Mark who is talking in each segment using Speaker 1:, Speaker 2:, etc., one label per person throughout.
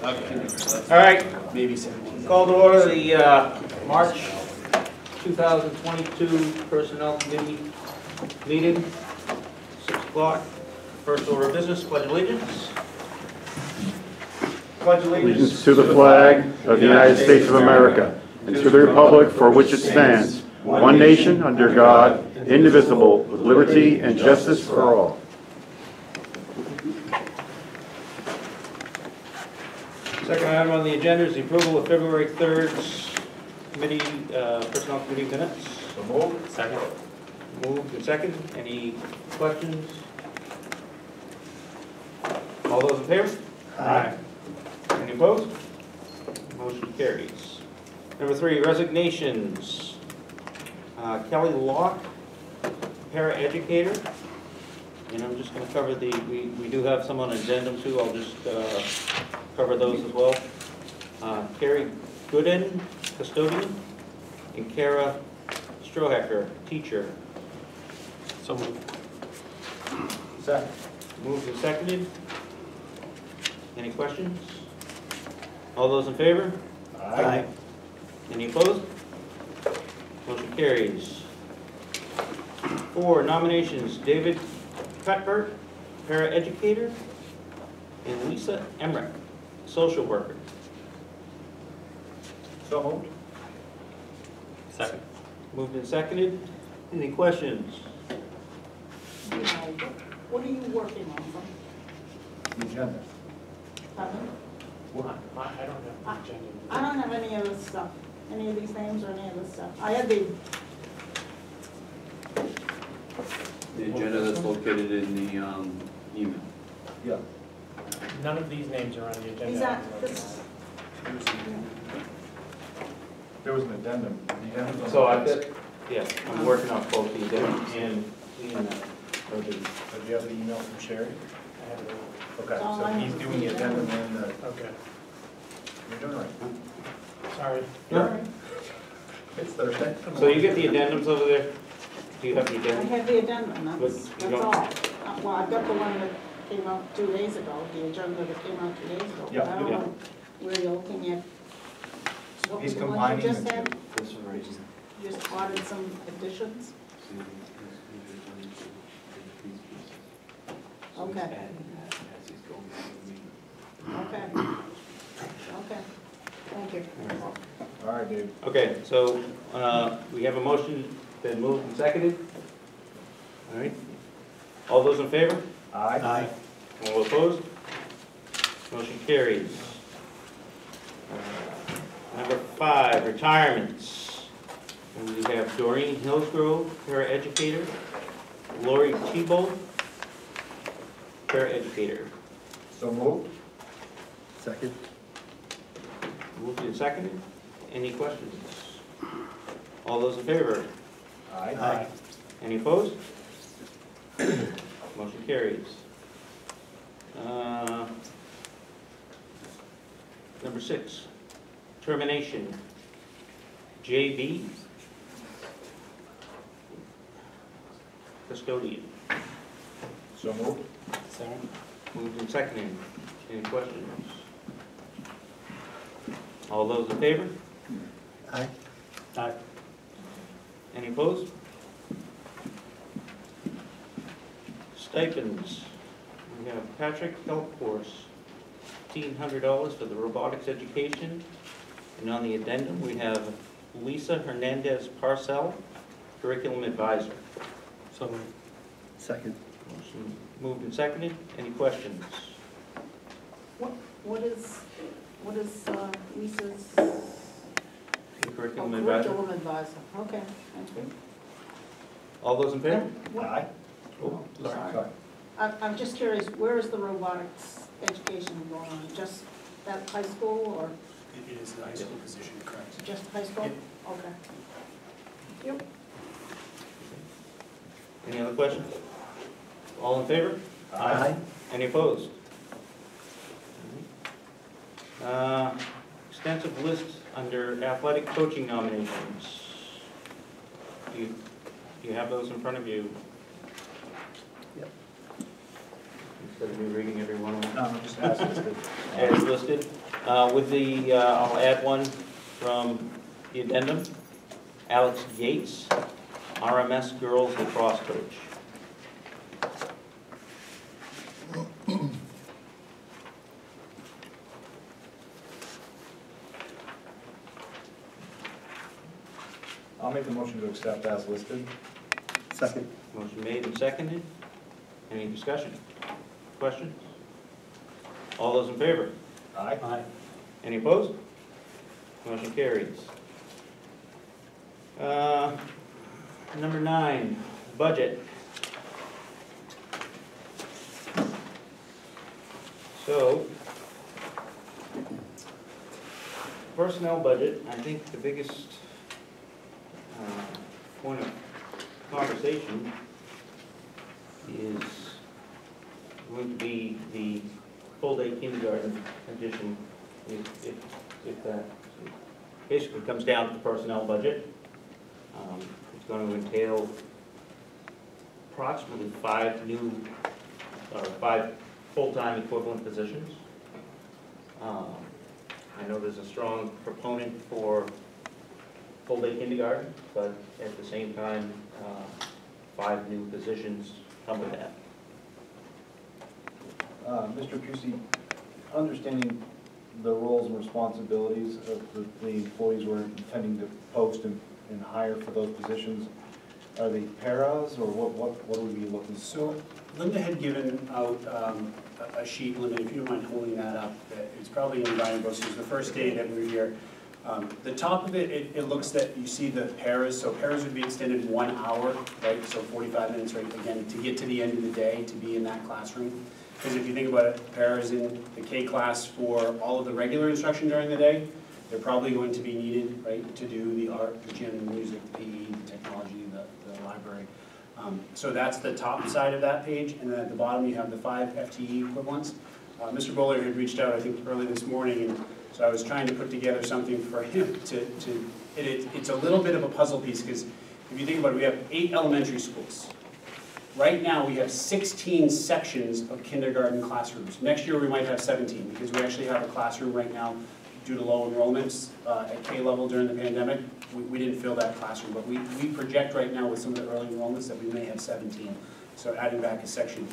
Speaker 1: All right.
Speaker 2: Maybe 17.
Speaker 1: Call to order the March 2022 Personnel Committee meeting, 6 o'clock. First order of business, pledge allegiance. Pledge
Speaker 3: Allegiance to the flag of the United States of America and to the republic for which it stands, one nation under God, indivisible, with liberty and justice for all.
Speaker 1: Second item on the agenda is the approval of February 3rd committee, Personnel Committee minutes.
Speaker 2: So moved.
Speaker 1: Second. Moved and second. Any questions? All those in favor? Aye. Any opposed? Motion carries. Number 3, resignations. Kelly Locke, paraeducator. And I'm just going to cover the, we do have some on addendum too. I'll just cover those as well. Carrie Gooden, custodian, and Kara Strohacker, teacher.
Speaker 2: So moved. Second.
Speaker 1: Moved and seconded. Any questions? All those in favor?
Speaker 2: Aye.
Speaker 1: Any opposed? Motion carries. 4, nominations, David Cuthbert, paraeducator, and Lisa Emmerich, social worker.
Speaker 2: So moved.
Speaker 1: Second. Moved and seconded. Any questions?
Speaker 4: You know, what are you working on?
Speaker 2: The agenda.
Speaker 4: Pardon?
Speaker 2: What?
Speaker 5: I don't have the agenda.
Speaker 4: I don't have any of this stuff, any of these names or any of this stuff. I had the,
Speaker 6: agenda that's located in the email.
Speaker 2: Yeah.
Speaker 5: None of these names are on the agenda.
Speaker 4: is that, this,
Speaker 2: There was an addendum. The addendum's on
Speaker 1: So
Speaker 2: the
Speaker 1: I've
Speaker 2: desk.
Speaker 1: got, yeah, I'm working off both the addendum and the email. Or the,
Speaker 2: Do you have the email from Sherry?
Speaker 5: I have it.
Speaker 2: Okay,
Speaker 4: Oh,
Speaker 2: so
Speaker 4: I
Speaker 2: he's
Speaker 4: have
Speaker 2: doing the
Speaker 4: the
Speaker 2: addendum and
Speaker 5: Okay,
Speaker 2: you're doing right.
Speaker 5: sorry.
Speaker 1: No.
Speaker 2: It's Thursday.
Speaker 1: So you get the addendums over there? Do you have the
Speaker 4: I
Speaker 1: addendum?
Speaker 4: have the addendum,
Speaker 1: But
Speaker 4: that's
Speaker 1: you don't-
Speaker 4: all. Well, I've got the one that came out 2 days ago, the agenda that came out 2 days ago.
Speaker 2: Yeah,
Speaker 4: I don't
Speaker 1: yeah.
Speaker 4: know where you're looking at. What
Speaker 2: He's
Speaker 4: was the one
Speaker 2: combining
Speaker 4: you just
Speaker 2: the
Speaker 4: had?
Speaker 2: two.
Speaker 1: This one right here.
Speaker 4: Just added some additions? Okay. Okay. Okay, thank you.
Speaker 2: All right, Dave.
Speaker 1: Okay, so we have a motion been moved and seconded. All right. All those in favor?
Speaker 2: Aye.
Speaker 1: All opposed? Motion carries. Number 5, retirements. And we have Doreen Hillsgrove, paraeducator. Lori Tebow, paraeducator.
Speaker 2: So moved.
Speaker 3: Second.
Speaker 1: Moved and seconded. Any questions? All those in favor?
Speaker 2: Aye.
Speaker 1: Any opposed? Motion carries. Number 6, termination. JB, custodian.
Speaker 2: So moved.
Speaker 5: Second.
Speaker 1: Moved and seconded. Any questions? All those in favor?
Speaker 3: Aye.
Speaker 5: Aye.
Speaker 1: Any opposed? Stipends. We have Patrick Delcourse, $1,500 for the robotics education. And on the addendum, we have Lisa Hernandez Parcell, curriculum advisor.
Speaker 5: So moved.
Speaker 3: Second.
Speaker 1: Motion moved and seconded. Any questions?
Speaker 4: What is Lisa's?
Speaker 1: The curriculum
Speaker 4: Oh,
Speaker 1: advisor.
Speaker 4: curriculum advisor, okay, thank you.
Speaker 1: All those in favor?
Speaker 2: Aye.
Speaker 1: Oh, sorry.
Speaker 2: Sorry.
Speaker 4: I'm just curious, where is the robotics education going on? Just at high school or
Speaker 5: It is the high school position, correct?
Speaker 4: just high school? Okay. Thank you.
Speaker 1: Any other questions? All in favor?
Speaker 2: Aye.
Speaker 1: Any opposed? Extensive list under athletic coaching nominations. Do you have those in front of you?
Speaker 3: Yep.
Speaker 1: Instead of me reading every one of them.
Speaker 2: No, I'm just asking.
Speaker 1: As listed? With the, I'll add one from the addendum, Alex Yates, RMS Girls Lacrosse Coach.
Speaker 2: I'll make the motion to accept as listed.
Speaker 7: Second.
Speaker 1: Motion made and seconded. Any discussion? Questions? All those in favor?
Speaker 2: Aye.
Speaker 5: Aye.
Speaker 1: Any opposed? Motion carries. Number 9, budget. So, personnel budget, I think the biggest point of conversation is going to be the full-day kindergarten addition, if that basically comes down to the personnel budget. It's going to entail approximately 5 full-time equivalent positions. I know there's a strong proponent for full-day kindergarten, but at the same time, 5 new positions come with that.
Speaker 8: Mr. Pusey, understanding the roles and responsibilities of the employees we're intending to post and hire for those positions, are they paras, or what would we be looking for?
Speaker 5: So Linda had given out a sheet, Linda, if you don't mind holding that up, that it's probably in Ryan Brooks, it's the first day that we're here. The top of it, it looks that you see the paras, so paras would be extended 1 hour, right, so 45 minutes, right, again, to get to the end of the day, to be in that classroom. Because if you think about it, paras in the K class for all of the regular instruction during the day, they're probably going to be needed, right, to do the art, the gym, the music, the PE, the technology, the library. So that's the top side of that page, and then at the bottom you have the 5 FTE equivalents. Mr. Bowler had reached out, I think, early this morning, and so I was trying to put together something for him it's a little bit of a puzzle piece, because if you think about it, we have 8 elementary schools. Right now, we have 16 sections of kindergarten classrooms. Next year, we might have 17, because we actually have a classroom right now due to low enrollments at K level during the pandemic. We didn't fill that classroom, but we project right now with some of the early enrollments that we may have 17, so adding back a section.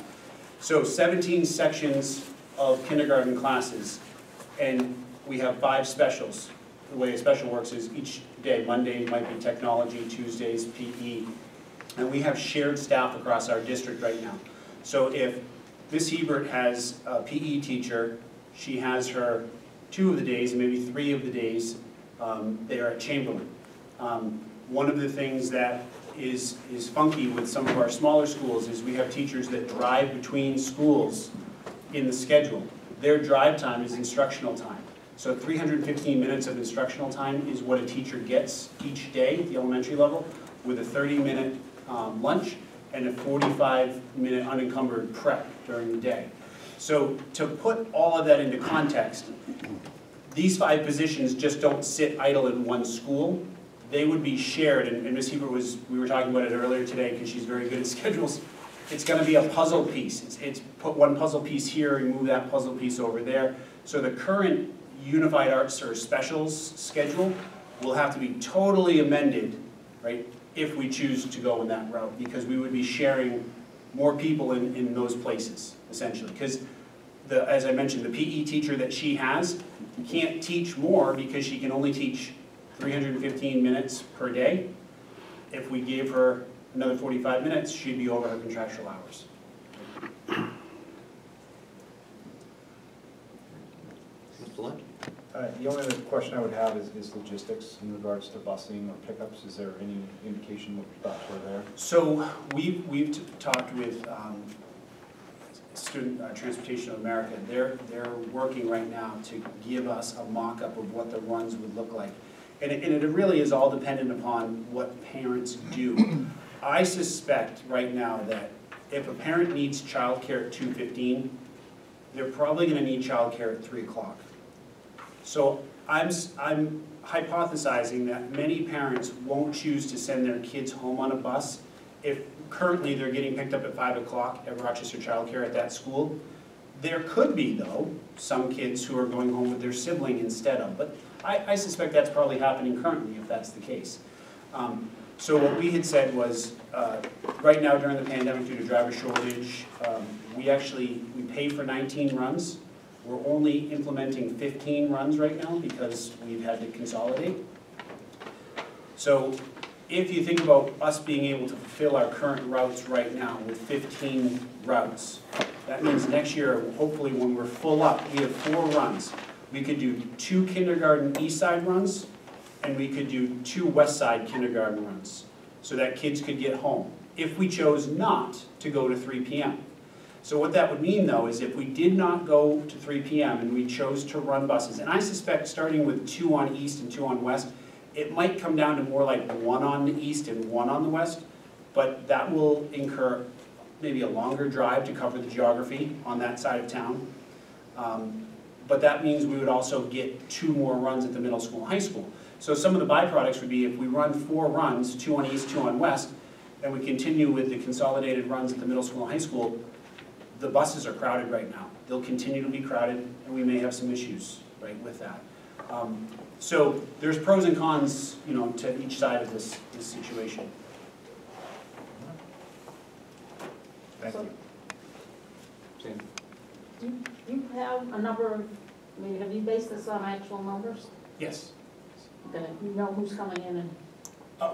Speaker 5: So 17 sections of kindergarten classes, and we have 5 specials. The way a special works is each day, Monday might be technology, Tuesdays PE, and we have shared staff across our district right now. So if Ms. Hebert has a PE teacher, she has her 2 of the days, maybe 3 of the days, they are at Chamberlain. One of the things that is funky with some of our smaller schools is we have teachers that drive between schools in the schedule. Their drive time is instructional time. So 315 minutes of instructional time is what a teacher gets each day at the elementary level, with a 30-minute lunch and a 45-minute unencumbered prep during the day. So to put all of that into context, these 5 positions just don't sit idle in one school. They would be shared, and Ms. Hebert we were talking about it earlier today because she's very good at schedules. It's going to be a puzzle piece. It's put one puzzle piece here and move that puzzle piece over there. So the current Unified Arts or Specials schedule will have to be totally amended, right, if we choose to go in that route, because we would be sharing more people in those places, essentially. Because, as I mentioned, the PE teacher that she has can't teach more because she can only teach 315 minutes per day. If we gave her another 45 minutes, she'd be over her contractual hours.
Speaker 1: Mr. Lynch?
Speaker 8: The only other question I would have is logistics in regards to busing or pickups. Is there any indication what thoughts were there?
Speaker 5: So we've talked with Student Transportation of America. They're working right now to give us a mock-up of what the runs would look like. And it really is all dependent upon what parents do. I suspect right now that if a parent needs childcare at 2:15, they're probably going to need childcare at 3 o'clock. So I'm hypothesizing that many parents won't choose to send their kids home on a bus if currently they're getting picked up at 5 o'clock at Rochester Childcare at that school. There could be, though, some kids who are going home with their sibling instead of, but I suspect that's probably happening currently if that's the case. So what we had said was, right now during the pandemic due to driver shortage, we pay for 19 runs. We're only implementing 15 runs right now because we've had to consolidate. So if you think about us being able to fulfill our current routes right now with 15 routes, that means next year, hopefully when we're full up, we have 4 runs. We could do 2 kindergarten east side runs, and we could do 2 west side kindergarten runs, so that kids could get home, if we chose not to go to 3 p.m. So what that would mean, though, is if we did not go to 3 p.m. and we chose to run buses, and I suspect starting with 2 on east and 2 on west, it might come down to more like 1 on the east and 1 on the west, but that will incur maybe a longer drive to cover the geography on that side of town. But that means we would also get 2 more runs at the middle school and high school. So some of the byproducts would be if we run 4 runs, 2 on east, 2 on west, and we continue with the consolidated runs at the middle school and high school, the buses are crowded right now. They'll continue to be crowded, and we may have some issues, right, with that. So there's pros and cons, you know, to each side of this situation.
Speaker 2: Thank you.
Speaker 1: Sam?
Speaker 4: Do you have a number of, I mean, have you based this on actual numbers?
Speaker 5: Yes.
Speaker 4: Okay, you know who's coming in and,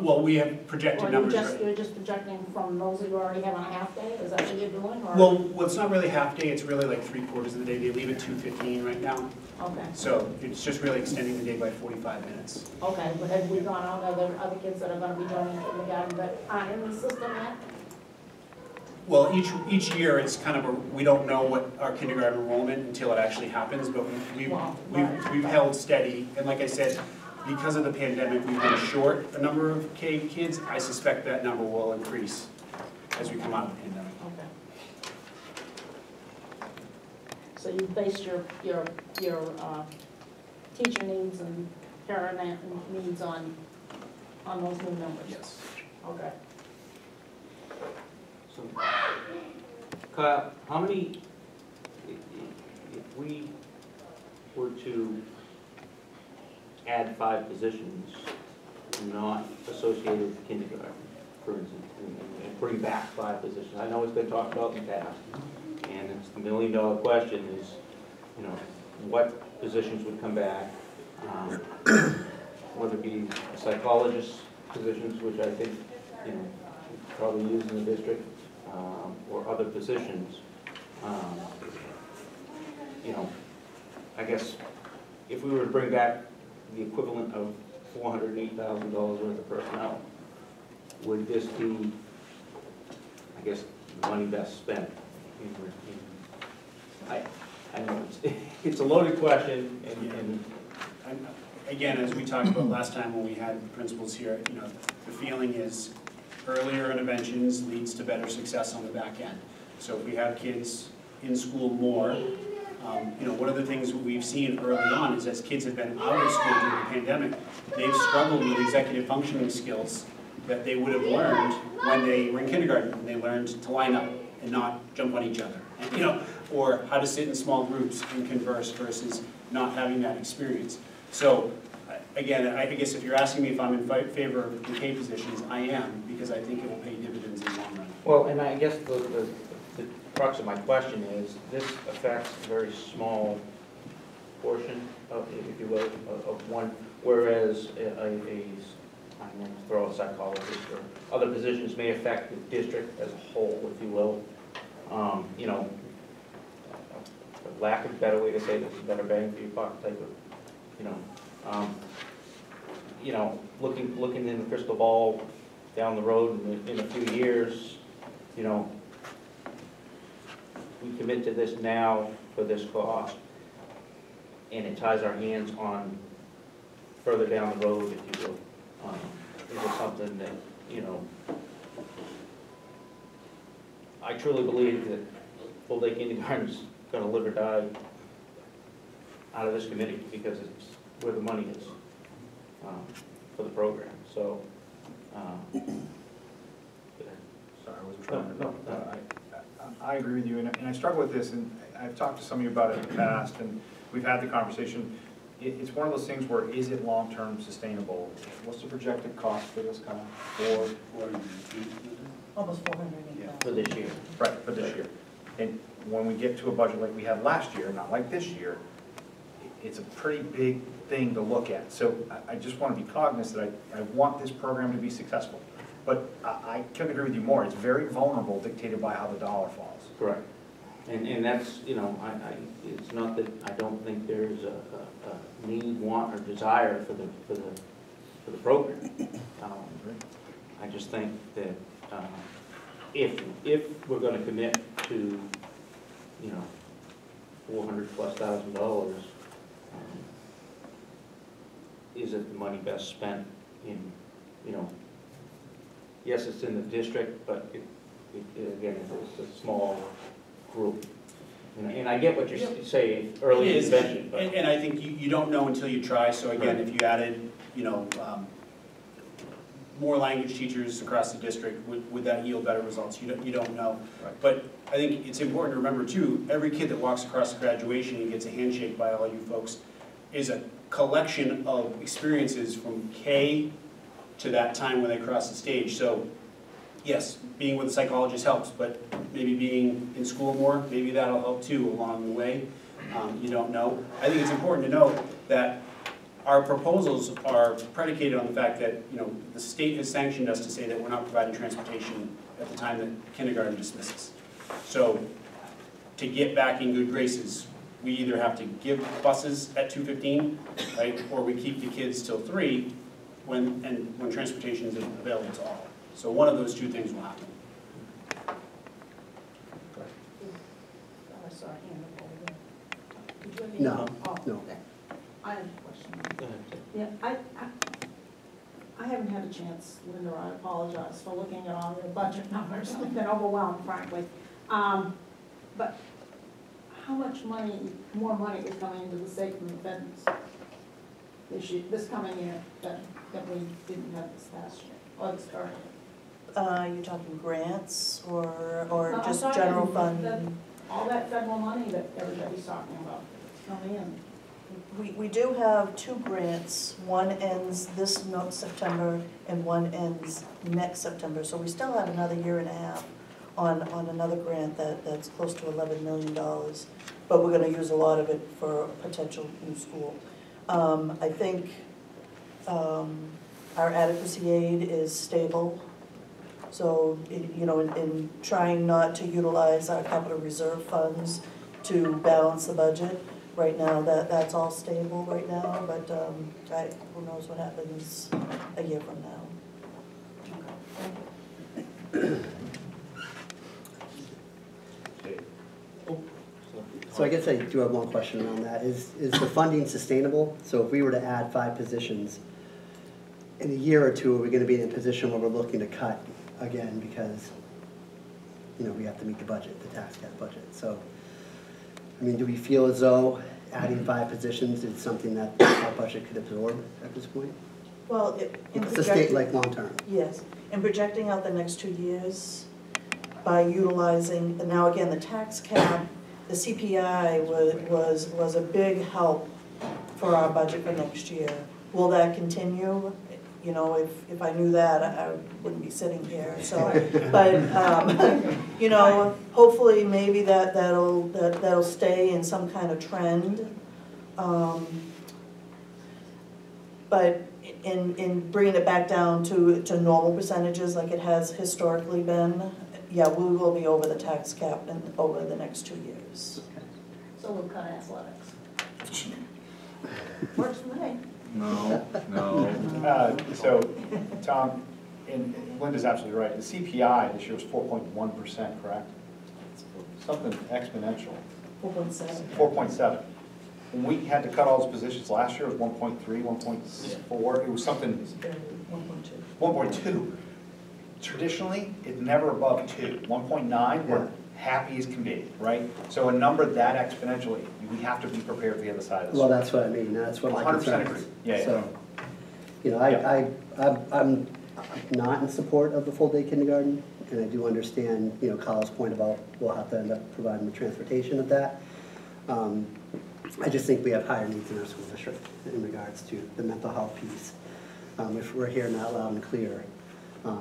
Speaker 5: Well, we have projected numbers, right?
Speaker 4: you're just projecting from those that you already have on a half day? Is that what you're doing, or?
Speaker 5: Well, it's not really half day, it's really like 3/4 of the day. They leave at 2:15 right now.
Speaker 4: Okay,
Speaker 5: So it's just really extending the day by 45 minutes.
Speaker 4: okay, but have we gone out, other kids that are gonna be joining kindergarten that aren't in the system yet?
Speaker 5: Well, each year, it's kind of we don't know what our kindergarten enrollment until it actually happens, but we've held steady. And like I said, because of the pandemic, we've been short a number of kids. I suspect that number will increase as we come out of the pandemic.
Speaker 4: Okay. So you based your teacher needs and parent needs on those new numbers?
Speaker 5: Yes.
Speaker 4: Okay.
Speaker 1: So, Kyle, how many, if we were to add 5 positions not associated with kindergarten, for instance, and bring back 5 positions? I know it's been talked about in the past, and it's the million-dollar question is, you know, what positions would come back, whether it be psychologist positions, which I think, you know, probably use in the district, or other positions. You know, I guess if we were to bring back the equivalent of $408,000 worth of personnel, would this be, I guess, the money best spent? I know it's a loaded question, and
Speaker 5: Again, as we talked about last time when we had principals here, you know, the feeling is earlier interventions leads to better success on the back end. So if we have kids in school more, you know, one of the things we've seen early on is as kids have been out of school during the pandemic, they've struggled with executive functioning skills that they would have learned when they were in kindergarten, when they learned to line up and not jump on each other, and, you know, or how to sit in small groups and converse versus not having that experience. So again, I guess if you're asking me if I'm in favor of the K positions, I am, because I think it will pay dividends in the long run.
Speaker 1: well, and I guess the crux of my question is, this affects a very small portion of, if you will, of one, whereas I'm going to throw a psychologist or other positions may affect the district as a whole, if you will. You know, for lack of a better way to say this, better bang for your buck type of, you know, looking in the crystal ball down the road in a few years, you know, we commit to this now for this cost, and it ties our hands on further down the road, if you will. Is it something that, you know, I truly believe that full-day kindergarten's gonna live or die out of this committee, because it's where the money is for the program, so.
Speaker 8: Sorry, I wasn't trying to.
Speaker 1: No.
Speaker 8: I agree with you, and I struggle with this, and
Speaker 2: I've talked to some of you about it in the past, and we've had the conversation. It's one of those things where, is it long-term sustainable? What's the projected cost for this kind of,
Speaker 4: Almost 400.
Speaker 1: For this year.
Speaker 2: right, for this year? And when we get to a budget like we had last year, not like this year, it's a pretty big thing to look at. So I just want to be cognizant that I want this program to be successful. But I couldn't agree with you more. It's very vulnerable, dictated by how the dollar falls.
Speaker 1: Correct. And that's, you know, it's not that I don't think there's a need, want, or desire for the program. I just think that if we're gonna commit to, you know, $400,000+, is it the money best spent in, you know, yes, it's in the district, but again, it's a small group. And I get what you're saying, early
Speaker 5: It is,
Speaker 1: intervention, but.
Speaker 5: and I think you don't know until you try, so again, if you added, you know, more language teachers across the district, would that yield better results? You don't know.
Speaker 2: Right.
Speaker 5: But I think it's important to remember too, every kid that walks across the graduation and gets a handshake by all you folks is a collection of experiences from K to that time when they cross the stage. So yes, being with a psychologist helps, but maybe being in school more, maybe that'll help too along the way. You don't know. I think it's important to know that our proposals are predicated on the fact that, you know, the state has sanctioned us to say that we're not providing transportation at the time that kindergarten dismisses. So to get back in good graces, we either have to give buses at 2:15, right, or we keep the kids till 3 when transportation is available to all. So one of those two things will happen.
Speaker 4: I saw a hand up over there. Did you have
Speaker 7: No,
Speaker 4: any- oh,
Speaker 7: no.
Speaker 4: okay. I have a question.
Speaker 1: Go ahead.
Speaker 4: Yeah, I haven't had a chance, Linda, I apologize for looking at all your budget numbers. I've been overwhelmed, frankly. But how much money, more money is coming into the state from the feds this coming year that we didn't have this past year, or this current year?
Speaker 9: You're talking grants or
Speaker 4: No, I'm
Speaker 9: just
Speaker 4: talking
Speaker 9: general
Speaker 4: that-
Speaker 9: fund?
Speaker 4: All that federal money that everybody's talking about, it's coming in.
Speaker 9: We do have 2 grants. One ends this September and one ends next September. So we still have another year and a half on another grant that's close to $11 million. But we're gonna use a lot of it for a potential new school. I think our adequacy aid is stable. So, you know, in trying not to utilize our capital reserve funds to balance the budget, right now, that's all stable right now, but who knows what happens a year from now.
Speaker 7: So I guess I do have one question around that. Is the funding sustainable? So if we were to add 5 positions, in a year or two, are we going to be in a position where we're looking to cut again because, you know, we have to meet the budget, the tax cap budget? So, I mean, do we feel as though adding 5 positions is something that our budget could absorb at this point?
Speaker 9: Well, in
Speaker 7: It's a state like long-term.
Speaker 9: Yes, and projecting out the next 2 years by utilizing, and now again, the tax cap, the CPI was a big help for our budget for next year. Will that continue? You know, if I knew that, I wouldn't be sitting here, so, but, you know, hopefully maybe that'll stay in some kind of trend. But in bringing it back down to normal percentages like it has historically been, yeah, we will be over the tax cap over the next 2 years.
Speaker 4: So we'll cut athletics. Works for me.
Speaker 2: No. So, Tom, and Linda's absolutely right. The CPI this year was 4.1%, correct? Something exponential.
Speaker 9: 4.7.
Speaker 2: 4.7. When we had to cut all those positions last year, it was 1.3, 1.4. It was something,
Speaker 9: 1.2.
Speaker 2: 1.2. Traditionally, it's never above 2. 1.9, we're happy as can be, right? So a number that exponentially, we have to be prepared for the other side of this.
Speaker 7: Well, that's what I mean. That's what my
Speaker 2: 100%
Speaker 7: concern
Speaker 2: agree.
Speaker 7: is.
Speaker 2: Yeah.
Speaker 7: So, you know, I'm not in support of the full-day kindergarten, and I do understand, you know, Kyle's point about we'll have to end up providing the transportation of that. I just think we have higher needs in our school district in regards to the mental health piece. If we're hearing that loud and clear,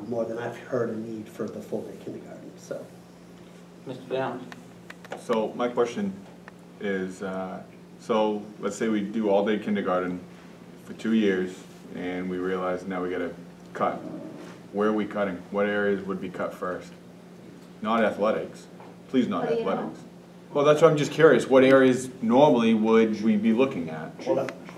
Speaker 7: more than I've heard a need for the full-day kindergarten, so.
Speaker 1: Mr. Downs?
Speaker 10: So my question is, so let's say we do all-day kindergarten for 2 years, and we realize now we gotta cut. Where are we cutting? What areas would be cut first? Not athletics. Please not
Speaker 4: What do you know?
Speaker 10: athletics. Well, that's why I'm just curious. What areas normally would we be looking at?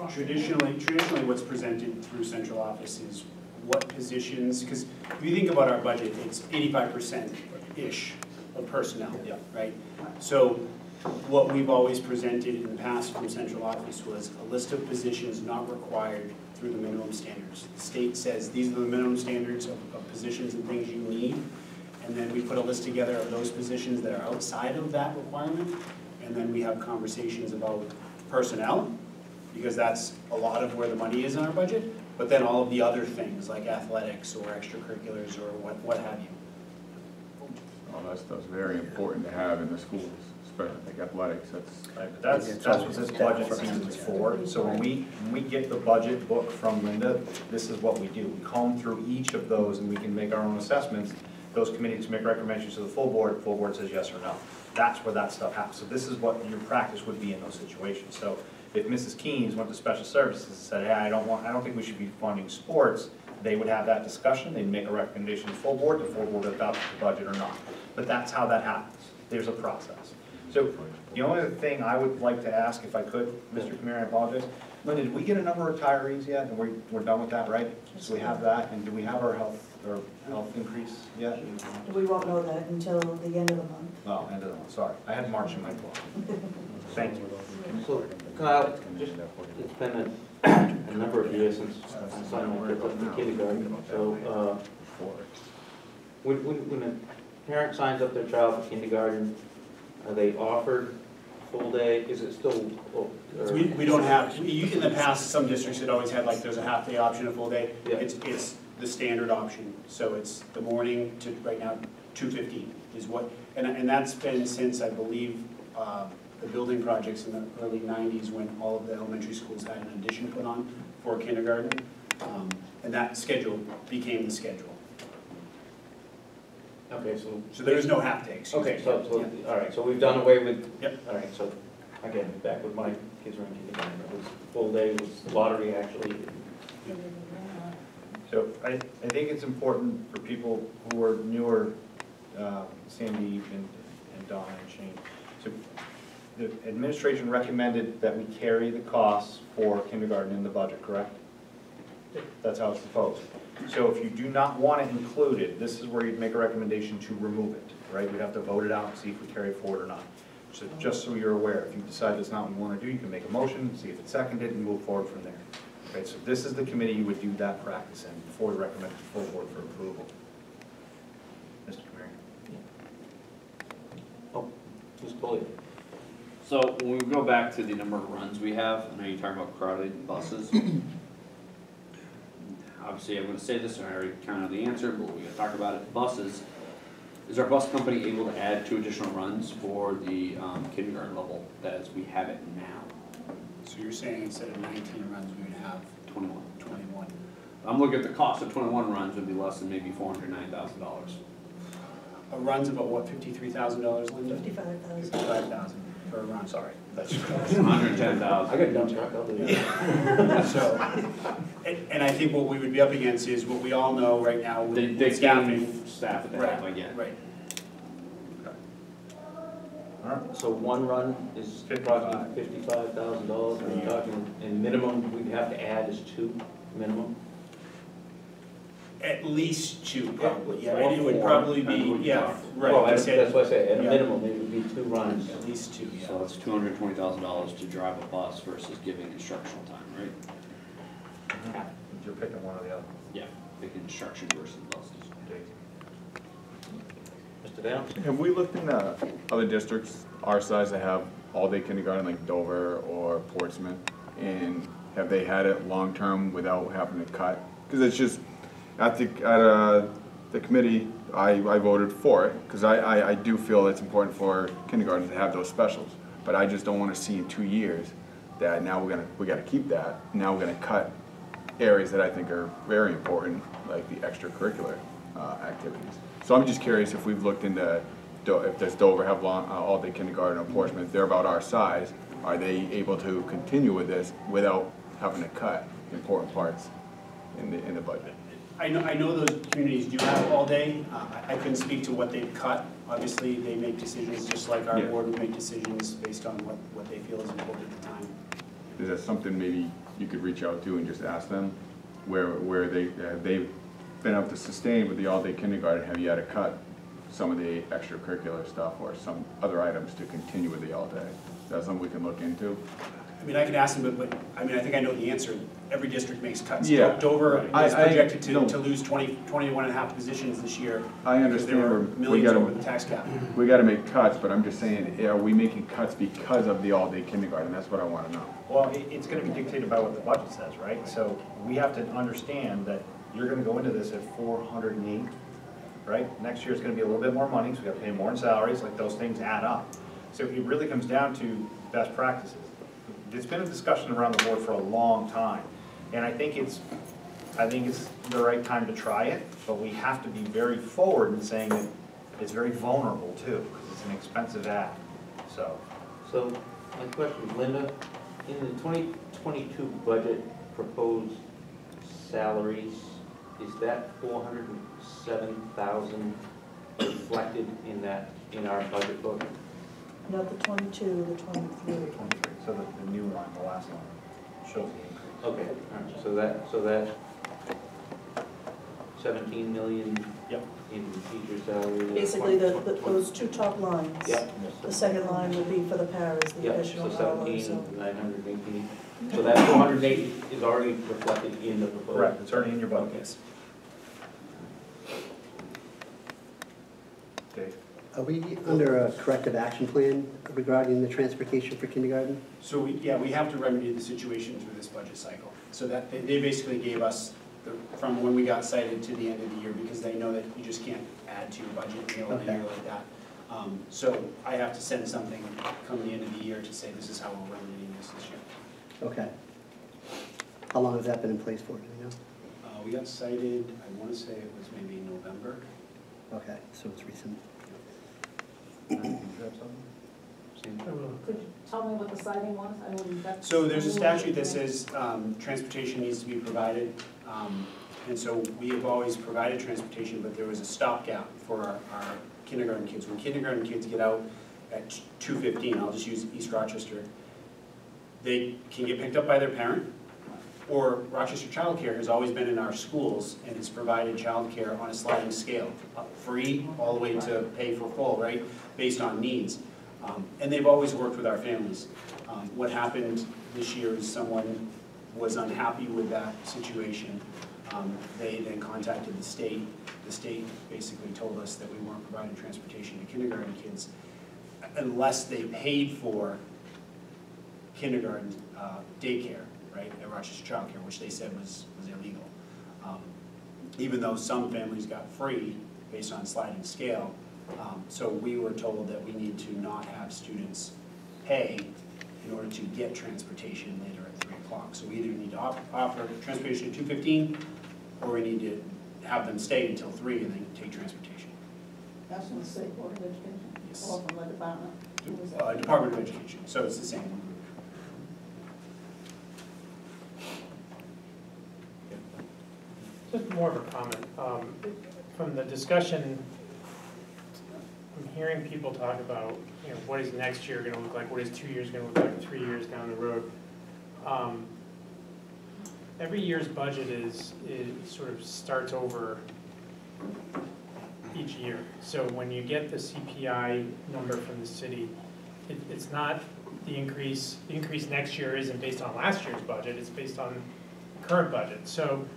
Speaker 5: Traditionally, what's presented through central office is what positions, because if you think about our budget, it's 85%-ish of personnel, right? So what we've always presented in the past from central office was a list of positions not required through the minimum standards. The state says these are the minimum standards of positions and things you need, and then we put a list together of those positions that are outside of that requirement, and then we have conversations about personnel, because that's a lot of where the money is in our budget, but then all of the other things like athletics or extracurriculars or what have you.
Speaker 10: Oh, that stuff's very important to have in the schools, especially like athletics.
Speaker 2: That's what this budget season is for. So when we get the budget book from Linda, this is what we do. We comb through each of those and we can make our own assessments. Those committees make recommendations to the full board says yes or no. That's where that stuff happens. So this is what your practice would be in those situations. So if Mrs. Keynes went to special services and said, hey, I don't think we should be funding sports, they would have that discussion, they'd make a recommendation to the full board would adopt the budget or not. But that's how that happens. There's a process. So the only other thing I would like to ask, if I could, Mr. Kamir, I apologize. Linda, did we get a number of retirees yet? And we're done with that, right? So we have that, and do we have our health increase yet?
Speaker 9: We won't know that until the end of the month.
Speaker 2: Oh, end of the month, sorry. I had March in my book. Thank you.
Speaker 1: So, Kyle, it's been a number of years since my son went to kindergarten, so, when a parent signs up their child for kindergarten, are they offered full day? Is it still?
Speaker 5: We don't have, in the past, some districts had always had, like, there's a half-day option, a full day.
Speaker 1: Yeah.
Speaker 5: It's the standard option, so it's the morning to, right now, 2:15 is what, and that's been since, I believe, the building projects in the early 90s when all of the elementary schools had an addition put on for kindergarten, and that schedule became the schedule.
Speaker 1: Okay,
Speaker 5: So there is no half-day, excuse me.
Speaker 1: okay, so,
Speaker 5: Yeah.
Speaker 1: all right, so we've done away with.
Speaker 5: Yep.
Speaker 1: All right, so, again, back with my kids were in kindergarten, it was full day, it was lottery actually.
Speaker 2: So I think it's important for people who are newer, Sandy and Don and Shane. So the administration recommended that we carry the costs for kindergarten in the budget, correct? That's how it's proposed. So if you do not want it included, this is where you'd make a recommendation to remove it, right? We'd have to vote it out and see if we carry it forward or not. So just so you're aware, if you decide that's not what you want to do, you can make a motion, see if it's seconded, and move forward from there. Okay, so this is the committee you would do that practice in before we recommend it to the full board for approval. Mr. Kamari.
Speaker 1: Oh, who's calling?
Speaker 6: So when we go back to the number of runs we have, I know you're talking about crowded buses. Obviously, I'm gonna say this, and I already kind of know the answer, but we gotta talk about it. Buses, is our bus company able to add 2 additional runs for the kindergarten level as we have it now?
Speaker 5: So you're saying instead of 19 runs, we would have
Speaker 6: 21.
Speaker 5: 21?
Speaker 6: I'm looking at the cost of 21 runs would be less than maybe $409,000.
Speaker 5: A run's about what, $53,000, Linda?
Speaker 9: 55,000.
Speaker 5: 55,000 per run, sorry. That's
Speaker 6: $110,000.
Speaker 1: I got a dump truck, I'll do that.
Speaker 5: So, and I think what we would be up against is what we all know right now
Speaker 6: They
Speaker 5: with staffing.
Speaker 6: gain staff at the
Speaker 5: Right,
Speaker 6: half, I get.
Speaker 5: right.
Speaker 2: All right.
Speaker 1: So one run is approximately $55,000, and you're talking, and minimum we'd have to add is 2 minimum?
Speaker 5: At least 2, probably, yeah.
Speaker 1: Or
Speaker 5: It would
Speaker 1: 4,
Speaker 5: probably be,
Speaker 1: and we-
Speaker 5: yeah, right.
Speaker 1: Well,
Speaker 5: I
Speaker 1: that's
Speaker 5: said
Speaker 1: what I say, at a
Speaker 5: yeah.
Speaker 1: minimum, it would be 2 runs.
Speaker 5: At least 2, yeah.
Speaker 6: So it's $220,000 to drive a bus versus giving instructional time, right?
Speaker 2: You're picking one or the other.
Speaker 6: Yeah, big instruction versus buses.
Speaker 1: Mr. Downs?
Speaker 10: Have we looked into other districts our size that have all-day kindergarten, like Dover or Portsmouth? And have they had it long-term without having to cut? Because it's just, at the committee, I voted for it, because I do feel it's important for kindergarten to have those specials. but I just don't wanna see in 2 years that now we gotta keep that, now we're gonna cut areas that I think are very important, like the extracurricular activities. So I'm just curious if we've looked into, if does Dover have all-day kindergarten or Portsmouth, they're about our size, are they able to continue with this without having to cut important parts in the budget?
Speaker 5: I know those communities do have all day. I couldn't speak to what they've cut. Obviously, they make decisions just like our
Speaker 10: Yeah.
Speaker 5: board would make decisions based on what they feel is important at the time.
Speaker 10: Is that something maybe you could reach out to and just ask them where they've been able to sustain with the all-day kindergarten, have you had to cut some of the extracurricular stuff or some other items to continue with the all-day? Is that something we can look into?
Speaker 5: I mean, I can ask them, but I mean, I think I know the answer. Every district makes cuts.
Speaker 10: Yeah.
Speaker 5: Dover
Speaker 10: I-
Speaker 5: is projected
Speaker 10: no.
Speaker 5: to lose 21.5 positions this year.
Speaker 10: I
Speaker 5: Because there were
Speaker 10: understand, we
Speaker 5: millions
Speaker 10: gotta,
Speaker 5: over the tax cap.
Speaker 10: we gotta make cuts, but I'm just saying, are we making cuts because of the all-day kindergarten? That's what I wanna know.
Speaker 2: Well, it's gonna be dictated by what the budget says, right? So we have to understand that you're gonna go into this at 408, right? Next year it's gonna be a little bit more money, so we gotta pay more in salaries, like those things add up. So it really comes down to best practices. It's been a discussion around the board for a long time, and I think it's the right time to try it, but we have to be very forward in saying that it's very vulnerable too, because it's an expensive act, so.
Speaker 1: So, my question, Linda, in the 2022 budget proposed salaries, is that 407,000 reflected in our budget book?
Speaker 9: Not the 22, the 23.
Speaker 2: 23, so the new line, the last line, shows the increase.
Speaker 1: Okay, all right, so that 17 million
Speaker 2: Yep.
Speaker 1: in teacher salaries.
Speaker 9: Basically, those two top lines.
Speaker 1: Yep.
Speaker 9: The second line would be for the paras, the
Speaker 1: Yep,
Speaker 9: additional
Speaker 1: so
Speaker 9: dollars.
Speaker 1: 17, 918. So that 408 is already reflected in the proposal.
Speaker 2: Correct, it's already in your budget.
Speaker 5: Yes.
Speaker 2: Dave?
Speaker 7: Are we under a corrective action plan regarding the transportation for kindergarten?
Speaker 5: So we have to remedy the situation through this budget cycle. So that, they basically gave us, from when we got cited to the end of the year, because they know that you just can't add to your budget in a
Speaker 7: Okay.
Speaker 5: year like that. So I have to send something come the end of the year to say this is how we're remedying this year.
Speaker 7: Okay. How long has that been in place for, do you know?
Speaker 5: We got cited, I want to say it was maybe November.
Speaker 7: Okay, so it's recent.
Speaker 9: Mm-hmm.
Speaker 4: Could you tell me what the citing was? I mean, that's.
Speaker 5: So there's a statute that says transportation needs to be provided. And so we have always provided transportation, but there was a stopgap for our kindergarten kids. When kindergarten kids get out at 2:15, I'll just use East Rochester, they can get picked up by their parent, or Rochester Child Care has always been in our schools and has provided child care on a sliding scale, free all the way to pay for full, right, based on needs. And they've always worked with our families. What happened this year is someone was unhappy with that situation. They then contacted the state. The state basically told us that we weren't providing transportation to kindergarten kids unless they paid for kindergarten daycare, right, at Rochester Child Care, which they said was illegal. Even though some families got free based on sliding scale, so we were told that we need to not have students pay in order to get transportation later at 3 o'clock. So we either need to offer transportation at 2:15, or we need to have them stay until 3 and then take transportation.
Speaker 4: That's from the State Board of Education?
Speaker 5: Yes.
Speaker 4: Or from the department? Who was that?
Speaker 5: Department of Education, so it's the same.
Speaker 11: Just more of a comment. From the discussion, I'm hearing people talk about, what is next year gonna look like, what is 2 years gonna look like, 3 years down the road. Every year's budget is sort of starts over each year. So when you get the CPI number from the city, it's not the increase next year isn't based on last year's budget, it's based on the current budget. So,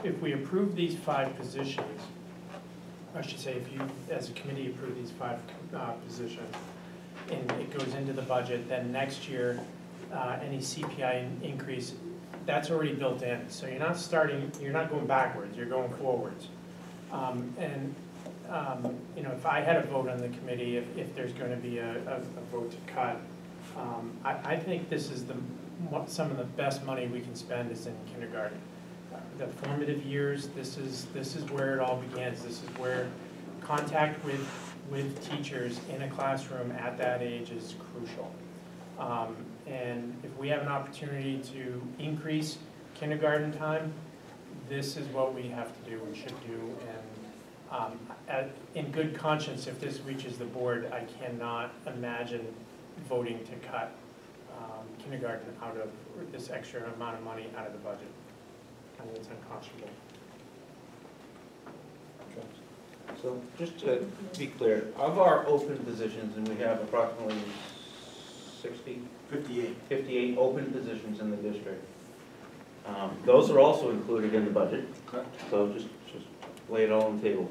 Speaker 11: if we approve these 5 positions, I should say, if you, as a committee, approve these 5 positions, and it goes into the budget, then next year, any CPI increase, that's already built in. So you're not going backwards, you're going forwards. And you know, if I had a vote on the committee, if there's going to be a vote to cut, I think this is some of the best money we can spend is in kindergarten. The formative years, this is where it all begins. This is where contact with teachers in a classroom at that age is crucial. And if we have an opportunity to increase kindergarten time, this is what we have to do and should do. And in good conscience, if this reaches the board, I cannot imagine voting to cut kindergarten out of this extra amount of money out of the budget. I think it's unconscionable.
Speaker 1: So just to be clear, of our open positions, and we have approximately 58 open positions in the district, those are also included in the budget.
Speaker 2: Correct.
Speaker 1: So just lay it all on the table.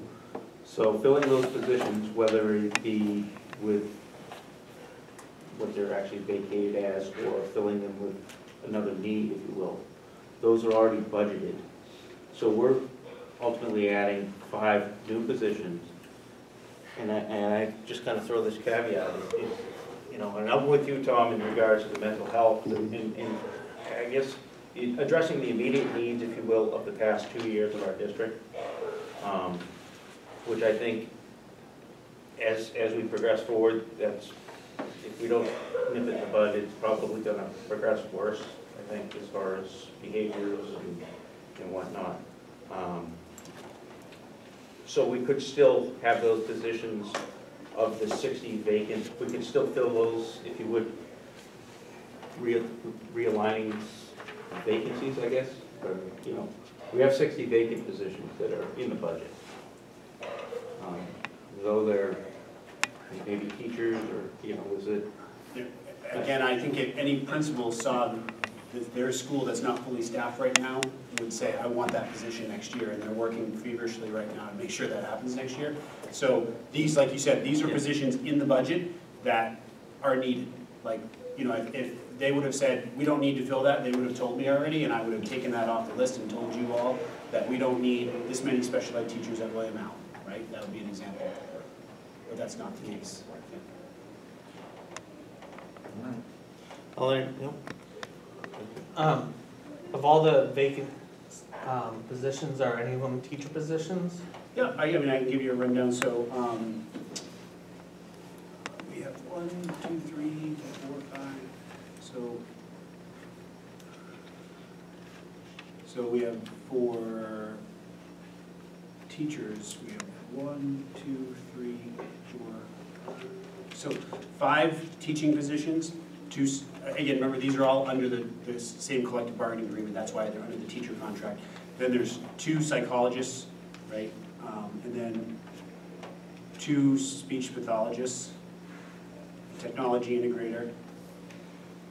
Speaker 1: So filling those positions, whether it be with what they're actually vacated as, or filling them with another need, if you will, those are already budgeted. So we're ultimately adding 5 new positions. And I just kind of throw this caveat, you know, and I'm with you, Tom, in regards to mental health, and I guess addressing the immediate needs, if you will, of the past 2 years of our district, which I think, as we progress forward, that's, if we don't nip at the bud, it's probably going to progress worse, I think, as far as behaviors and whatnot. So we could still have those positions of the 60 vacant, we could still fill those, if you would, realigning vacancies, I guess. Or, you know, we have 60 vacant positions that are in the budget. Though they're maybe teachers or, you know, is it?
Speaker 5: Again, I think if any principal saw that their school that's not fully staffed right now would say, I want that position next year, and they're working feverishly right now to make sure that happens next year. So these, like you said, these are positions in the budget that are needed. Like, you know, if they would have said, we don't need to fill that, they would have told me already, and I would have taken that off the list and told you all that we don't need this many special ed teachers at William Allen, right? That would be an example. But that's not the case.
Speaker 12: Of all the vacant positions, are any of them teacher positions?
Speaker 5: Yeah, I mean, I can give you a rundown. So we have 1, 2, 3, 4, 5. So we have 4 teachers. We have 1, 2, 3, 4. So 5 teaching positions. 2. Again, remember, these are all under the same collective bargaining agreement. That's why they're under the teacher contract. Then there's 2 psychologists, right? And then 2 speech pathologists, technology integrator,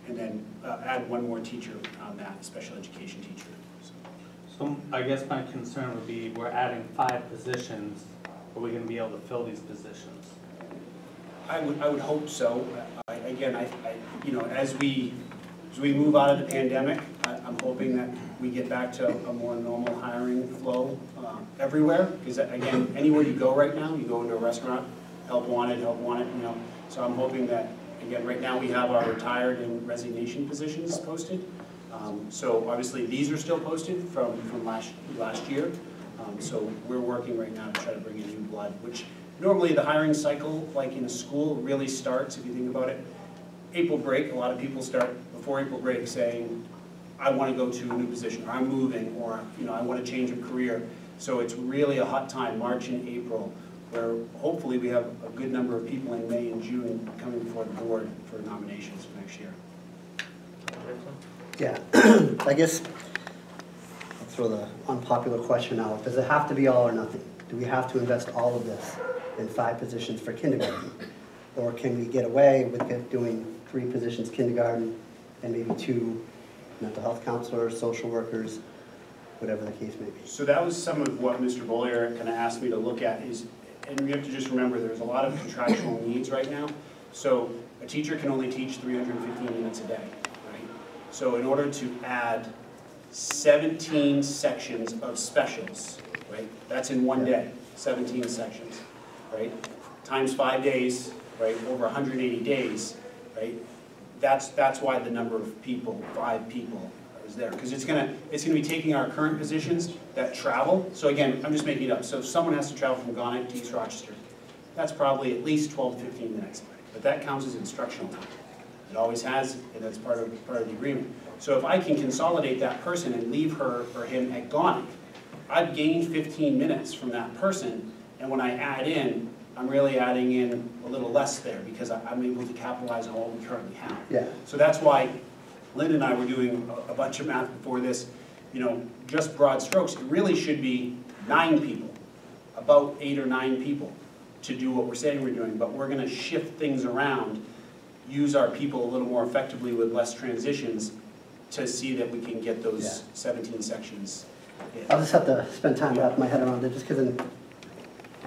Speaker 5: and then add 1 more teacher on that, special education teacher.
Speaker 12: So I guess my concern would be we're adding 5 positions. Are we going to be able to fill these positions?
Speaker 5: I would hope so. Again, you know, as we move out of the pandemic, I'm hoping that we get back to a more normal hiring flow everywhere. Because again, anywhere you go right now, you go into a restaurant, help wanted, you know. So I'm hoping that, again, right now we have our retired and resignation positions posted. So obviously these are still posted from last year. So we're working right now to try to bring in new blood, which normally the hiring cycle, like in a school, really starts, if you think about it, April break. A lot of people start before April break saying, I want to go to a new position, or I'm moving, or, you know, I want to change a career. So it's really a hot time, March and April, where hopefully we have a good number of people in May and June coming before the board for nominations for next year.
Speaker 7: Yeah, I guess I'll throw the unpopular question out. Does it have to be all or nothing? Do we have to invest all of this in 5 positions for kindergarten? Or can we get away with doing 3 positions kindergarten and maybe 2 mental health counselors, social workers, whatever the case may be?
Speaker 5: So that was some of what Mr. Bollier kind of asked me to look at is, and we have to just remember there's a lot of contractual needs right now. So a teacher can only teach 315 minutes a day, right? So in order to add 17 sections of specials, right? That's in one day, 17 sections, right? Times 5 days, right, over 180 days, right? That's why the number of people, 5 people, is there. Because it's gonna be taking our current positions that travel. So again, I'm just making it up. So if someone has to travel from Ghana to East Rochester, that's probably at least 12 to 15 minutes. But that counts as instructional time. It always has, and that's part of the agreement. So if I can consolidate that person and leave her or him at Ghana, I've gained 15 minutes from that person, and when I add in, I'm really adding in a little less there because I'm able to capitalize on what we currently have.
Speaker 7: Yeah.
Speaker 5: So that's why Lynn and I were doing a bunch of math before this, you know, just broad strokes. It really should be 9 people, about 8 or 9 people to do what we're saying we're doing, but we're gonna shift things around, use our people a little more effectively with less transitions to see that we can get those 17 sections in.
Speaker 7: I'll just have to spend time wrapping my head around it, just because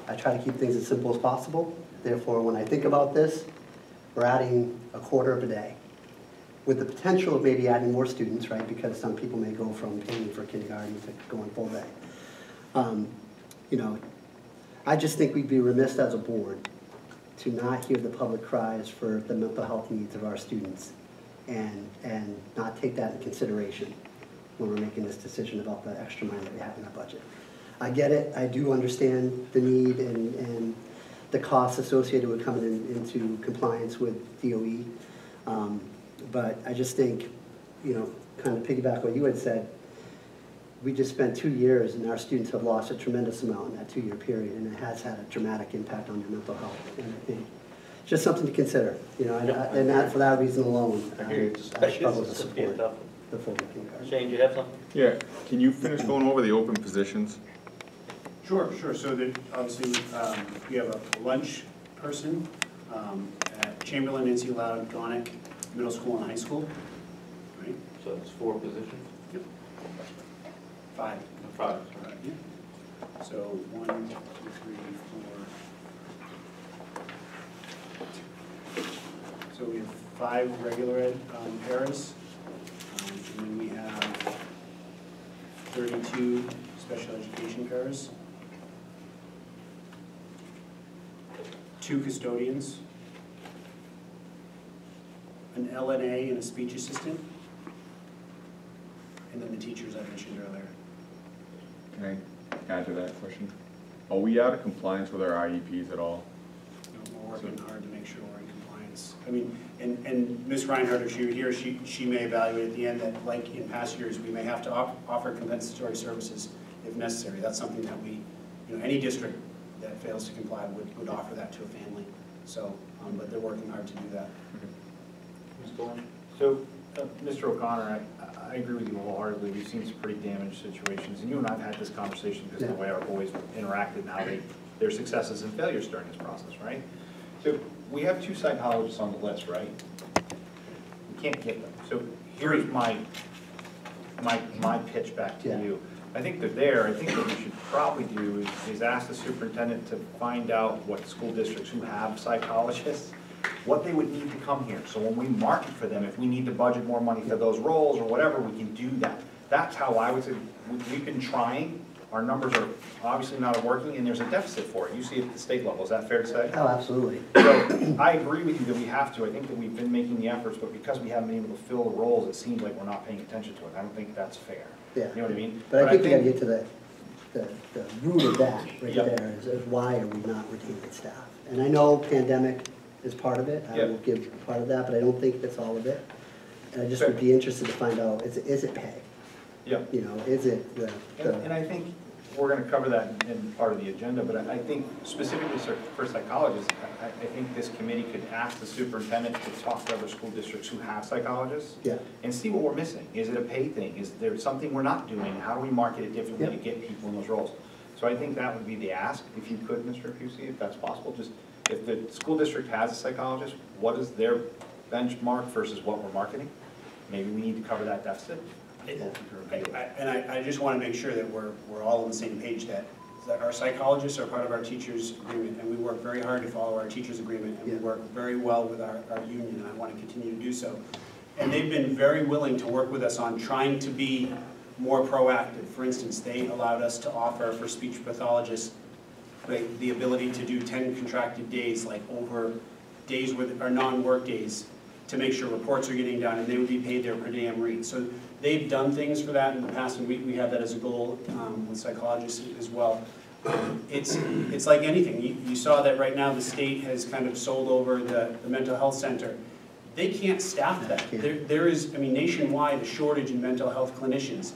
Speaker 7: I try to keep things as simple as possible. Therefore, when I think about this, we're adding a quarter of a day, with the potential of maybe adding more students, right? Because some people may go from paying for kindergarten to going full day. You know, I just think we'd be remiss as a board to not hear the public cries for the mental health needs of our students and not take that into consideration when we're making this decision about the extra money that we have in our budget. I get it, I do understand the need and the costs associated with coming into compliance with DOE, but I just think, you know, kind of piggyback what you had said, we just spent 2 years and our students have lost a tremendous amount in that 2-year period, and it has had a dramatic impact on their mental health. And I think just something to consider, you know, and that, for that reason alone, I struggle to support the full day kindergarten.
Speaker 1: Shane, do you have something?
Speaker 10: Yeah, can you finish going over the open positions?
Speaker 5: Sure. So that obviously we have a lunch person at Chamberlain, NC Loud, Gonick Middle School and High School, right?
Speaker 1: So it's 4 positions?
Speaker 5: Yep. 5.
Speaker 1: 5.
Speaker 5: Yeah. So 1, 2, 3, 4. So we have 5 regular ed paras, and then we have 32 special education paras, 2 custodians, an LNA and a speech assistant, and then the teachers I mentioned earlier.
Speaker 10: Can I add to that question? Are we out of compliance with our IEPs at all?
Speaker 5: We're working hard to make sure we're in compliance. I mean, and Ms. Reinhardt, if she were here, she may evaluate at the end that, like in past years, we may have to offer compensatory services if necessary. That's something that we, you know, any district that fails to comply would offer that to a family. So, but they're working hard to do that.
Speaker 2: So, Mr. O'Connor, I agree with you wholeheartedly. We've seen some pretty damaged situations, and you and I have had this conversation because of the way our boys interacted and how their successes and failures during this process, right? So, we have 2 psychologists on the list, right? We can't get them. So, here's my pitch back to you. I think they're there. I think what we should probably do is ask the superintendent to find out what school districts who have psychologists, what they would need to come here. So when we market for them, if we need to budget more money for those roles or whatever, we can do that. That's how I would say, we've been trying. Our numbers are obviously not working, and there's a deficit for it. You see it at the state level. Is that fair to say?
Speaker 7: Oh, absolutely.
Speaker 2: So I agree with you that we have to. I think that we've been making the efforts, but because we haven't been able to fill the roles, it seems like we're not paying attention to it. I don't think that's fair.
Speaker 7: Yeah.
Speaker 2: You know what I mean?
Speaker 7: But I think we gotta get to the root of that right there, is why are we not retaining staff? And I know pandemic is part of it, I will give part of that, but I don't think that's all of it. And I just would be interested to find out, is it pay?
Speaker 2: Yeah.
Speaker 7: You know, is it
Speaker 2: And I think we're gonna cover that in part of the agenda, but I think specifically for psychologists, I think this committee could ask the superintendent to talk to other school districts who have psychologists and see what we're missing. Is it a pay thing? Is there something we're not doing? How do we market it differently to get people in those roles? So I think that would be the ask, if you could, Mr. Pusey, if that's possible. Just if the school district has a psychologist, what is their benchmark versus what we're marketing? Maybe we need to cover that deficit.
Speaker 5: And I just want to make sure that we're all on the same page, that our psychologists are part of our teachers' agreement, and we work very hard to follow our teachers' agreement, and we work very well with our union, and I want to continue to do so. And they've been very willing to work with us on trying to be more proactive. For instance, they allowed us to offer for speech pathologists the ability to do 10 contracted days, like over days with are non-work days, to make sure reports are getting done, and they would be paid their per diem rate. So they've done things for that in the past, and we have that as a goal with psychologists as well. It's like anything. You saw that right now the state has kind of sold over the mental health center. They can't staff that. There is, I mean, nationwide, a shortage in mental health clinicians.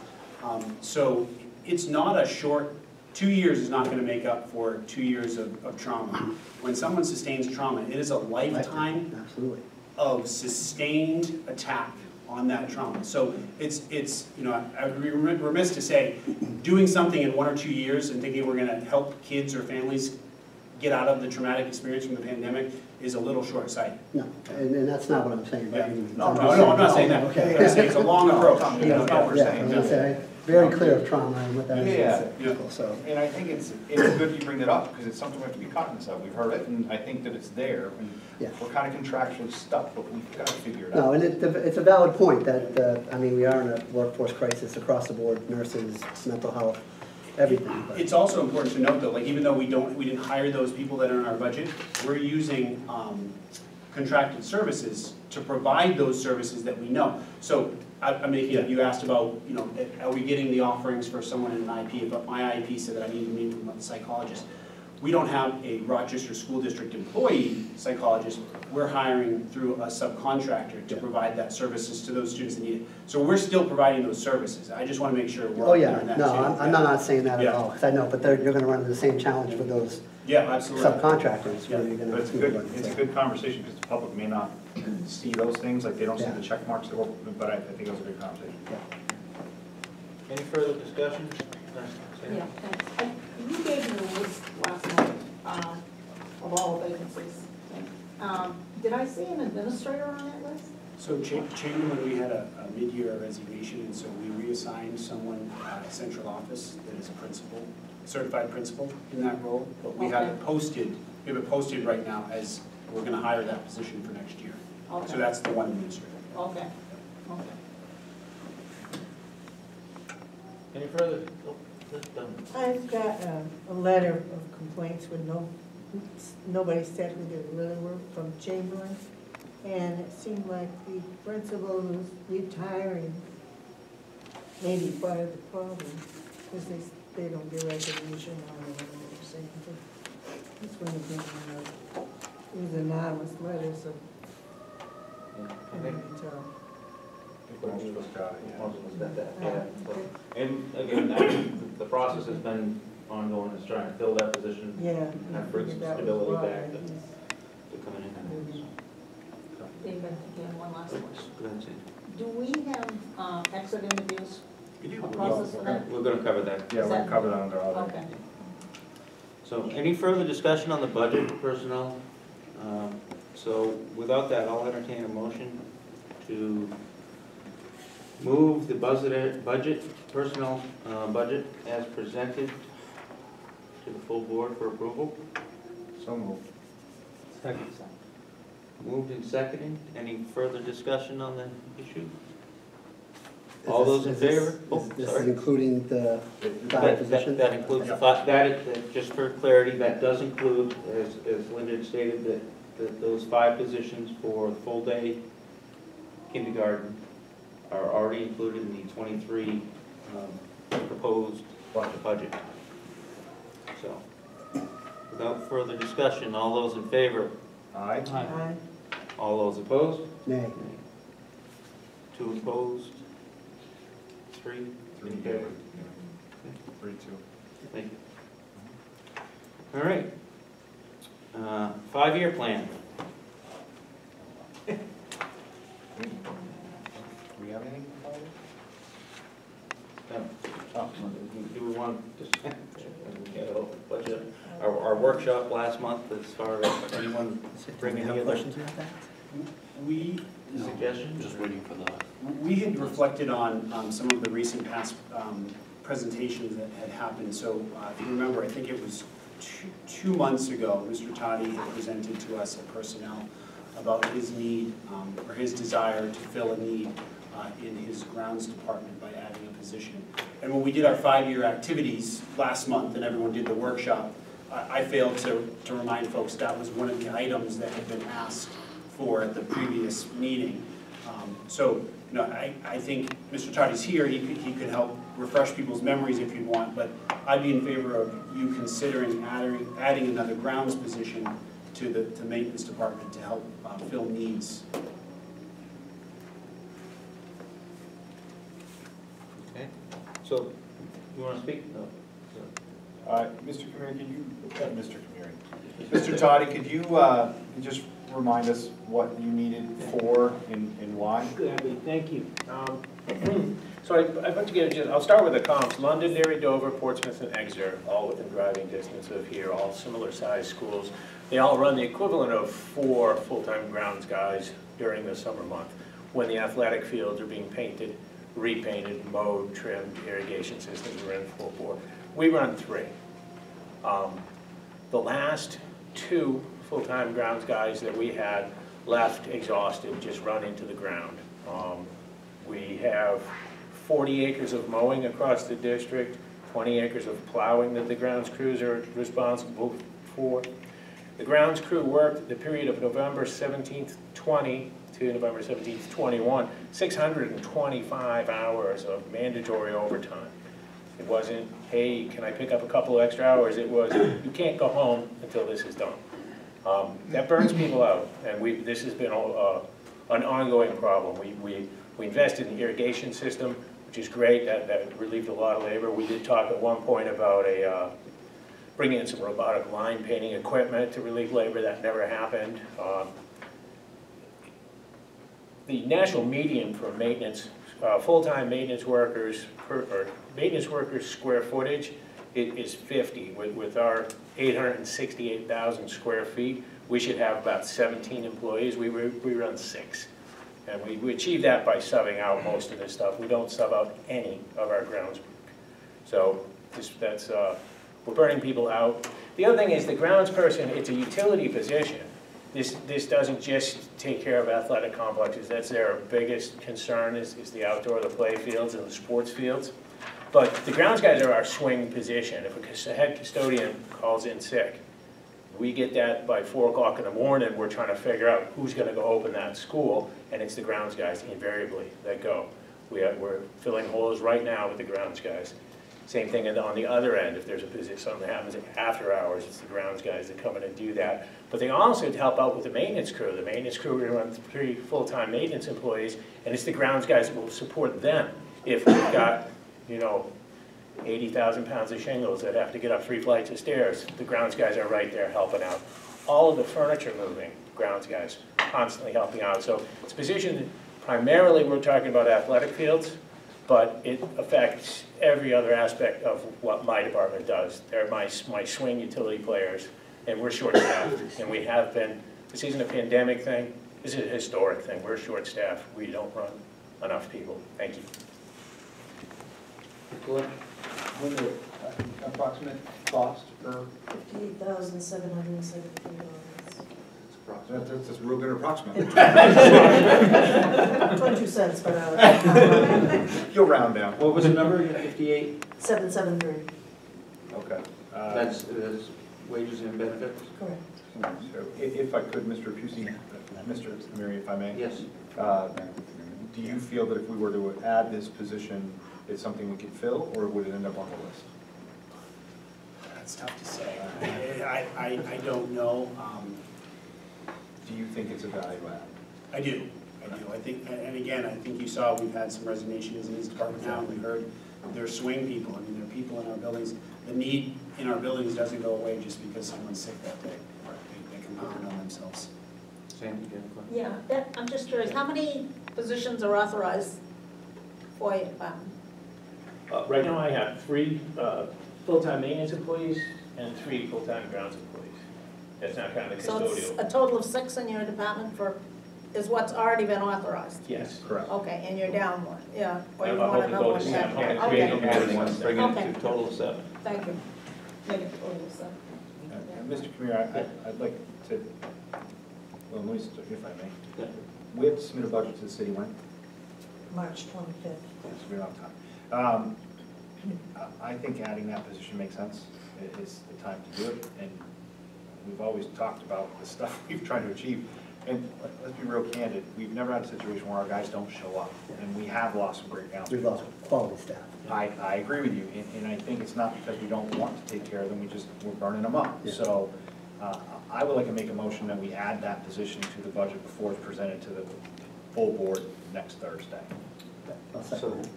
Speaker 5: So it's not a short, 2 years is not going to make up for 2 years of trauma. When someone sustains trauma, it is a lifetime
Speaker 7: Absolutely.
Speaker 5: of sustained attack on that trauma. So it's you know, I would be remiss to say, doing something in 1 or 2 years and thinking we're going to help kids or families get out of the traumatic experience from the pandemic is a little short-sighted.
Speaker 7: No, and that's not what I'm saying.
Speaker 5: Yeah.
Speaker 7: No,
Speaker 5: I'm not saying that.
Speaker 7: Okay.
Speaker 5: I'm saying it's a long approach.
Speaker 8: That's not what we're saying.
Speaker 7: I'm gonna say, very clear of trauma and what that
Speaker 8: Yeah.
Speaker 7: is to people, so.
Speaker 8: And I think it's good you bring that up, because it's something we have to be cognizant of. We've heard it, and I think that it's there, and
Speaker 7: Yeah.
Speaker 8: we're kind of contractually stuck, but we've got to figure it out.
Speaker 7: No, and it's a valid point that, I mean, we are in a workforce crisis across the board, nurses, mental health, everything. But
Speaker 5: It's also important to note though, like even though we didn't hire those people that are in our budget, we're using contracted services to provide those services that we know. So I'm making up, you asked about, you know, are we getting the offerings for someone in an IP, but my IP said that I need to meet with a psychologist. We don't have a Rochester School District employee psychologist. We're hiring through a subcontractor to provide that services to those students that need it. So we're still providing those services. I just want to make sure we're
Speaker 7: Oh,
Speaker 5: clear
Speaker 7: yeah,
Speaker 5: on that
Speaker 7: no,
Speaker 5: too.
Speaker 7: I'm not saying that at
Speaker 5: Yeah.
Speaker 7: all, because I know, but you're gonna run into the same challenge with those
Speaker 5: Yeah, absolutely.
Speaker 7: subcontractors. where you're gonna
Speaker 8: But it's a good conversation, because the public may not see those things, like they don't see
Speaker 7: Yeah.
Speaker 8: the check marks, but I think it was a good conversation.
Speaker 1: Any further discussion?
Speaker 4: Yeah, thanks. You gave me a list last night of all the vacancies. Did I see an administrator on that list?
Speaker 5: So Chamberlain, we had a mid-year resignation, and so we reassigned someone at central office that is a principal, certified principal in that role. But we have it posted, right now as we're gonna hire that position for next year.
Speaker 4: Okay.
Speaker 5: So that's the one administrator.
Speaker 4: Okay, okay.
Speaker 1: Any further? Oh, that's done.
Speaker 13: I've got a letter of complaints with nobody said who they really were, from Chamberlain. And it seemed like the principal who's retiring may be part of the problem, because they don't get recognition on it, or what they're saying. This one it was an anonymous letter, so
Speaker 1: Yeah, I
Speaker 13: I
Speaker 1: think
Speaker 13: can't tell.
Speaker 8: Most of us got it, yeah.
Speaker 1: most of us got that, yeah.
Speaker 13: Okay.
Speaker 1: And again, the process has been ongoing, is trying to fill that position,
Speaker 13: Yeah.
Speaker 1: and bring some
Speaker 13: that was
Speaker 1: stability
Speaker 13: why
Speaker 1: back to
Speaker 13: he's-
Speaker 1: come in.
Speaker 4: David, again, one last question.
Speaker 1: Go ahead, Sandy.
Speaker 4: Do we have exit interviews?
Speaker 5: We do.
Speaker 4: A process for that?
Speaker 1: We're gonna cover that.
Speaker 8: Yeah, we're gonna cover that under other.
Speaker 4: Okay.
Speaker 1: So any further discussion on the budget personnel? So without that, I'll entertain a motion to move the budget, personnel budget as presented to the full board for approval.
Speaker 8: So moved.
Speaker 12: Second.
Speaker 1: Moved and seconded. Any further discussion on the issue?
Speaker 7: Is
Speaker 1: All
Speaker 7: this-
Speaker 1: those in
Speaker 7: is this-
Speaker 1: favor? Oh,
Speaker 7: This is
Speaker 1: sorry.
Speaker 7: including the five
Speaker 1: That
Speaker 7: positions?
Speaker 1: that includes the five, just for clarity, that does include, as Linda had stated, that those 5 positions for full-day kindergarten are already included in the 23 proposed budget. So, without further discussion, all those in favor?
Speaker 8: Aye.
Speaker 13: Aye.
Speaker 1: All those opposed?
Speaker 7: Nay.
Speaker 1: 2 opposed? 3 in favor?
Speaker 8: 3-2.
Speaker 1: Thank you. All right. 5-year plan.
Speaker 8: Do we have anything?
Speaker 1: Oh, do we want to, we had a budget, our workshop last month, as far as anyone bring any
Speaker 7: Have
Speaker 1: other
Speaker 7: questions about that?
Speaker 5: We
Speaker 1: suggestions?
Speaker 6: Just waiting for the.
Speaker 5: We had reflected on some of the recent past presentations that had happened. So if you remember, I think it was two months ago, Mr. Toddy had presented to us at Personnel about his need or his desire to fill a need in his grounds department by adding a position. And when we did our 5-year activities last month and everyone did the workshop, I failed to remind folks that was one of the items that had been asked for at the previous meeting. So, you know, I think Mr. Toddy's here, he could help refresh people's memories if you'd want, but I'd be in favor of you considering adding another grounds position to the maintenance department to help fill needs.
Speaker 1: Okay, so, you wanna speak? No.
Speaker 8: Mr. Kamiri, could you, Mr. Kamiri, Mr. Toddy, could you just remind us what you needed for and why?
Speaker 14: Gladly, thank you. So I put together, I'll start with the comps. Londonderry, Dover, Portsmouth, and Exeter, all within driving distance of here, all similar sized schools. They all run the equivalent of 4 full-time grounds guys during the summer month when the athletic fields are being painted, repainted, mowed, trimmed, irrigation systems are in full bore. We run 3. The last 2 full-time grounds guys that we had left exhausted, just run into the ground. We have 40 acres of mowing across the district, 20 acres of plowing that the grounds crews are responsible for. The grounds crew worked the period of November 17th, 20 to November 17th, 21, 625 hours of mandatory overtime. It wasn't, hey, can I pick up a couple extra hours? It was, you can't go home until this is done. That burns people out, and this has been an ongoing problem. We invested in the irrigation system, which is great. That relieved a lot of labor. We did talk at one point about bringing in some robotic line painting equipment to relieve labor. That never happened. The national median for maintenance, full-time maintenance workers, maintenance workers square footage is 50. With our 868,000 square feet, we should have about 17 employees. We run 6. And we achieve that by subbing out most of this stuff. We don't sub out any of our grounds work. So we're burning people out. The other thing is the grounds person, it's a utility position. This doesn't just take care of athletic complexes. That's their biggest concern is the outdoor, the play fields and the sports fields. But the grounds guys are our swing position. If a head custodian calls in sick, we get that by 4 o'clock in the morning. We're trying to figure out who's going to go open that school, and it's the grounds guys invariably that go. We're filling holes right now with the grounds guys. Same thing on the other end. If there's a position, something that happens after hours, it's the grounds guys that come in and do that. But they also help out with the maintenance crew. The maintenance crew, we run 3 full-time maintenance employees, and it's the grounds guys that will support them. If we've got, 80,000 pounds of shingles that have to get up 3 flights of stairs, the grounds guys are right there helping out. All of the furniture moving, grounds guys constantly helping out. So it's a position, primarily we're talking about athletic fields, but it affects every other aspect of what my department does. They're my swing utility players, and we're short-staffed, and we have been. This isn't a pandemic thing. This is a historic thing. We're short-staffed. We don't run enough people. Thank you.
Speaker 8: What the approximate cost per?
Speaker 9: $58,773.
Speaker 2: That's real good approximate.
Speaker 9: 22 cents per hour.
Speaker 2: You'll round down.
Speaker 1: What was the number, 58?
Speaker 9: 773,
Speaker 2: Okay.
Speaker 1: That's wages and benefits?
Speaker 9: correct.
Speaker 8: So if I could, Mr. Pusey, Mr. Kamiri, if I may.
Speaker 1: Yes.
Speaker 8: Do you feel that if we were to add this position, it's something we could fill, or would it end up on the list?
Speaker 5: That's tough to say. I don't know.
Speaker 8: Do you think it's a value add?
Speaker 5: I do. I think, and again, I think you saw we've had some resignations in this department now, and we heard they're swing people. I mean, there are people in our buildings. The need in our buildings doesn't go away just because someone's sick that day. They compound on themselves.
Speaker 1: Sam, you have a question?
Speaker 4: Yeah, I'm just curious, how many positions are authorized for your department?
Speaker 14: Right now I have 3 full-time maintenance employees and 3 full-time grounds employees. That's not counting the
Speaker 4: So it's
Speaker 14: custodial.
Speaker 4: a total of 6 in your department is what's already been authorized?
Speaker 14: Yes.
Speaker 8: Correct.
Speaker 4: Okay, and you're down 1, yeah. Or you
Speaker 14: I'm
Speaker 4: want
Speaker 14: hoping to
Speaker 4: another
Speaker 14: go
Speaker 4: one
Speaker 14: to
Speaker 4: back?
Speaker 14: 7. I'm going to
Speaker 4: Okay.
Speaker 14: create a more than
Speaker 1: Bringing
Speaker 4: Okay.
Speaker 1: it to a total of 7.
Speaker 4: Thank you. Make it total of 7.
Speaker 8: Mr. Kamiri, I'd like to, well, let me start, if I may.
Speaker 1: Yeah.
Speaker 8: We have to submit a budget to the city when?
Speaker 9: March 25th.
Speaker 2: Yes, we don't have time. I think adding that position makes sense. It is the time to do it, and we've always talked about the stuff we've tried to achieve. And let's be real candid, we've never had a situation where our guys don't show up, and we have lost some great grounds.
Speaker 7: We've lost quality staff.
Speaker 2: I agree with you, and I think it's not because we don't want to take care of them, we're burning them up.
Speaker 7: Yeah.
Speaker 2: So I would like to make a motion that we add that position to the budget before it's presented to the full board next Thursday.
Speaker 7: I'll second
Speaker 1: So,
Speaker 7: that.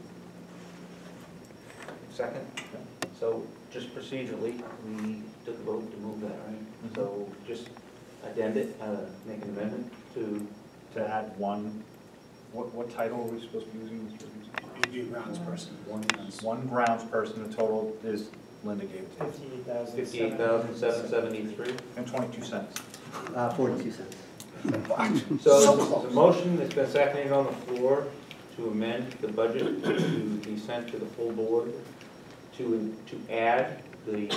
Speaker 1: second? So just procedurally, we took a vote to move that, right? So just addend it, make an amendment to,
Speaker 2: To add one, what title are we supposed to be using, Mr. Hughes?
Speaker 5: You do grounds person.
Speaker 2: One grounds person, the total is, Linda gave it to us,
Speaker 1: 58,773.
Speaker 2: and 22 cents.
Speaker 7: 42 cents.
Speaker 1: So the motion that's been seconded on the floor to amend the budget to be sent to the full board to add the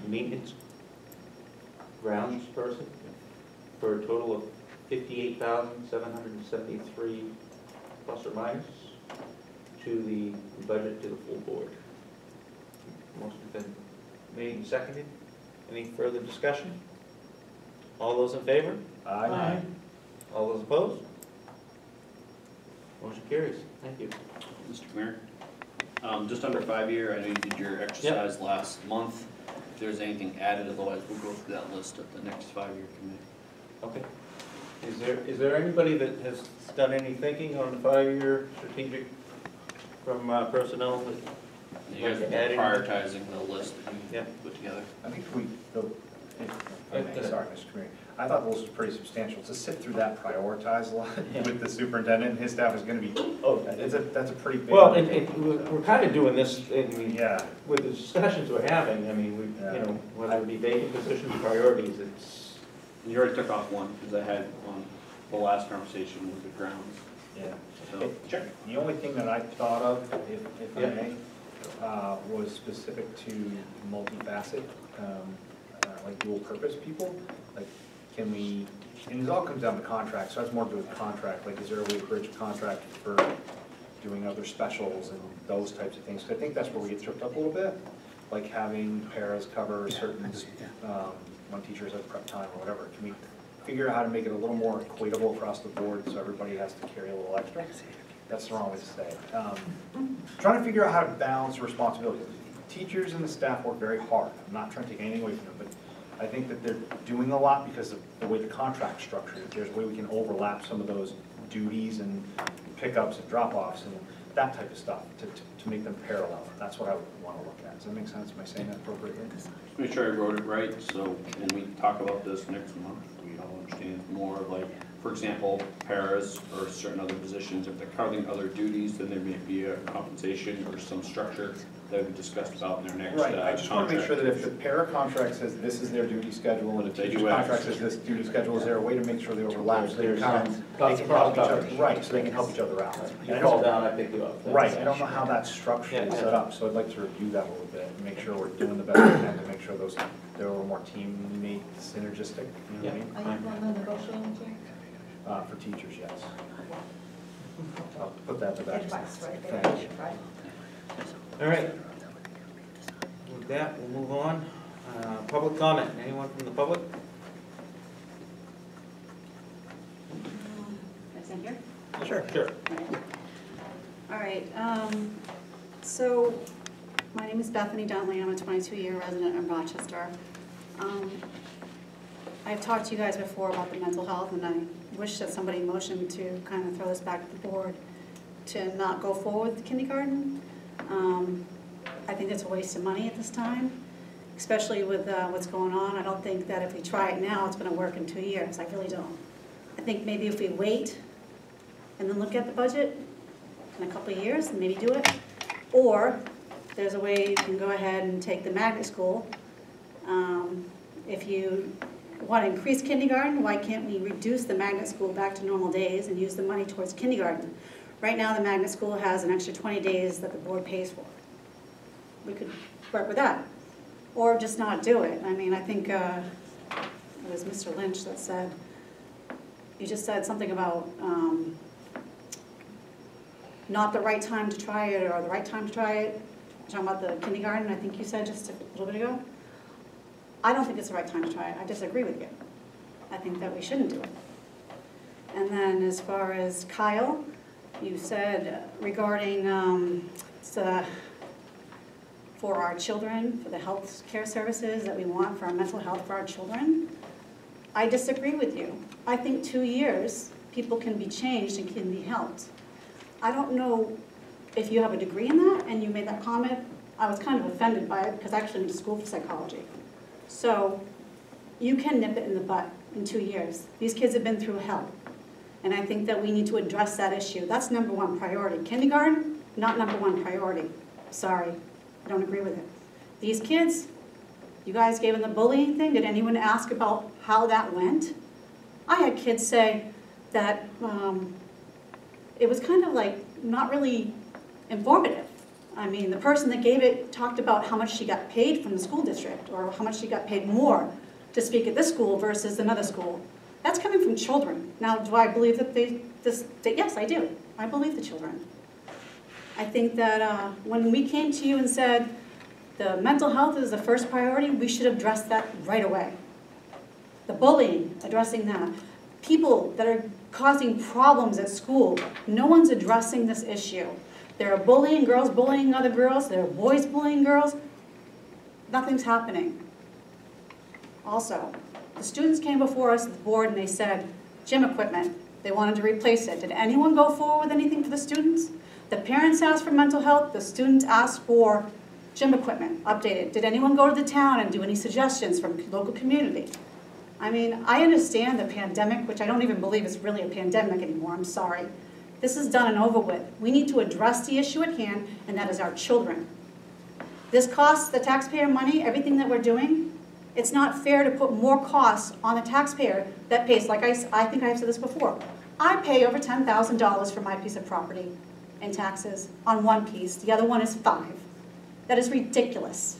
Speaker 1: maintenance grounds person for a total of 58,773 plus or minus to the budget to the full board. Motion's been made and seconded. Any further discussion? All those in favor?
Speaker 2: Aye.
Speaker 1: All those opposed? Motion carries. Thank you.
Speaker 6: Mr. Mayor, just under 5-year, I know you did your exercise last month. If there's anything added, otherwise we'll go through that list at the next 5-year committee.
Speaker 1: Okay. Is there anybody that has done any thinking on the 5-year strategic from personnel? That
Speaker 6: You guys are prioritizing the list that you put together.
Speaker 2: I think sorry, Mr. Committee. I thought the list was pretty substantial. To sit through that, prioritize a lot with the superintendent and his staff is gonna be, that's a pretty big.
Speaker 1: Well, and we're kind of doing this,
Speaker 2: Yeah.
Speaker 1: with the discussions we're having. I mean, whether it be vacant positions, priorities, it's.
Speaker 6: You already took off one, because I had on the last conversation with the grounds.
Speaker 2: Yeah.
Speaker 6: So, check.
Speaker 2: The only thing that I thought of, if I may, was specific to multifaceted, like dual purpose people. Like, can we, and it all comes down to contract, so that's more to do with contract, like is there a way to bridge a contract for doing other specials and those types of things? 'Cause I think that's where we get tripped up a little bit, like having paras cover certain, when teachers have prep time or whatever. Can we figure out how to make it a little more equitable across the board so everybody has to carry a little extra? That's the wrong way to say it. Trying to figure out how to balance responsibilities. Teachers and the staff work very hard. I'm not trying to take anything away from them, but I think that they're doing a lot because of the way the contract's structured. There's a way we can overlap some of those duties and pickups and drop-offs and that type of stuff to make them parallel. That's what I would want to look at. Does that make sense? Am I saying that appropriately?
Speaker 6: Make sure I wrote it right, so when we talk about this next month, we all understand more, like, for example, paras or certain other positions, if they're covering other duties, then there may be a compensation or some structure that we discussed about in their next
Speaker 2: Right, I just want to make sure that if the
Speaker 6: contract.
Speaker 2: para contract says this is their duty schedule, and
Speaker 6: If
Speaker 2: if
Speaker 6: they
Speaker 2: the
Speaker 6: do
Speaker 2: teacher's
Speaker 6: X.
Speaker 2: contract says this duty schedule, is there a way to make sure they overlap, so they
Speaker 1: There's
Speaker 2: can
Speaker 1: some
Speaker 2: help each other,
Speaker 1: coverage.
Speaker 2: right, so they can help each other out.
Speaker 1: You
Speaker 2: And I
Speaker 1: fall
Speaker 2: don't-
Speaker 1: down, I pick you up.
Speaker 2: Right, I don't know how that structure is
Speaker 1: Yeah.
Speaker 2: set up, so I'd like to review that a little bit, and make sure we're doing the best we can to make sure they're a little more teammate synergistic, you know what I mean?
Speaker 4: Are you on the negotiating team?
Speaker 2: For teachers, yes. I'll put that in the back.
Speaker 4: Advice, right there,
Speaker 2: Thank you.
Speaker 4: right?
Speaker 1: All right. With that, we'll move on. Public comment. Anyone from the public?
Speaker 15: Is in here?
Speaker 1: Sure. Sure.
Speaker 15: All right, so my name is Bethany Dunley. I'm a 22-year resident of Rochester. I've talked to you guys before about the mental health, and I wish that somebody motioned to kind of throw this back to the board to not go forward with kindergarten. I think it's a waste of money at this time, especially with what's going on. I don't think that if we try it now, it's going to work in 2 years. I really don't. I think maybe if we wait and then look at the budget in a couple of years and maybe do it, or there's a way you can go ahead and take the magnet school. If you want to increase kindergarten, why can't we reduce the magnet school back to normal days and use the money towards kindergarten? Right now, the magnet school has an extra 20 days that the board pays for. We could work with that, or just not do it. I mean, I think it was Mr. Lynch that said, you just said something about not the right time to try it or the right time to try it. You're talking about the kindergarten, I think you said just a little bit ago. I don't think it's the right time to try it. I disagree with you. I think that we shouldn't do it. And then as far as Kyle, you said regarding for our children, for the health care services that we want for our mental health for our children, I disagree with you. I think 2 years, people can be changed and can be helped. I don't know if you have a degree in that and you made that comment. I was kind of offended by it because I actually went to school for psychology. So you can nip it in the butt in 2 years. These kids have been through hell. And I think that we need to address that issue. That's #1 priority. Kindergarten, not #1 priority. Sorry, I don't agree with it. These kids, you guys gave them the bullying thing. Did anyone ask about how that went? I had kids say that it was kind of like not really informative. I mean, the person that gave it talked about how much she got paid from the school district or how much she got paid more to speak at this school versus another school. That's coming from children. Now, do I believe that yes, I do. I believe the children. I think that when we came to you and said the mental health is the first priority, we should address that right away. The bullying, addressing that. People that are causing problems at school, no one's addressing this issue. There are girls bullying other girls, there are boys bullying girls. Nothing's happening. Also, the students came before us at the board and they said, gym equipment, they wanted to replace it. Did anyone go forward with anything for the students? The parents asked for mental health, the students asked for gym equipment, updated. Did anyone go to the town and do any suggestions from local community? I mean, I understand the pandemic, which I don't even believe is really a pandemic anymore, I'm sorry. This is done and over with. We need to address the issue at hand, and that is our children. This costs the taxpayer money, everything that we're doing. It's not fair to put more costs on the taxpayer that pays, like I think I've said this before. I pay over $10,000 for my piece of property in taxes on one piece. The other one is $5,000. That is ridiculous.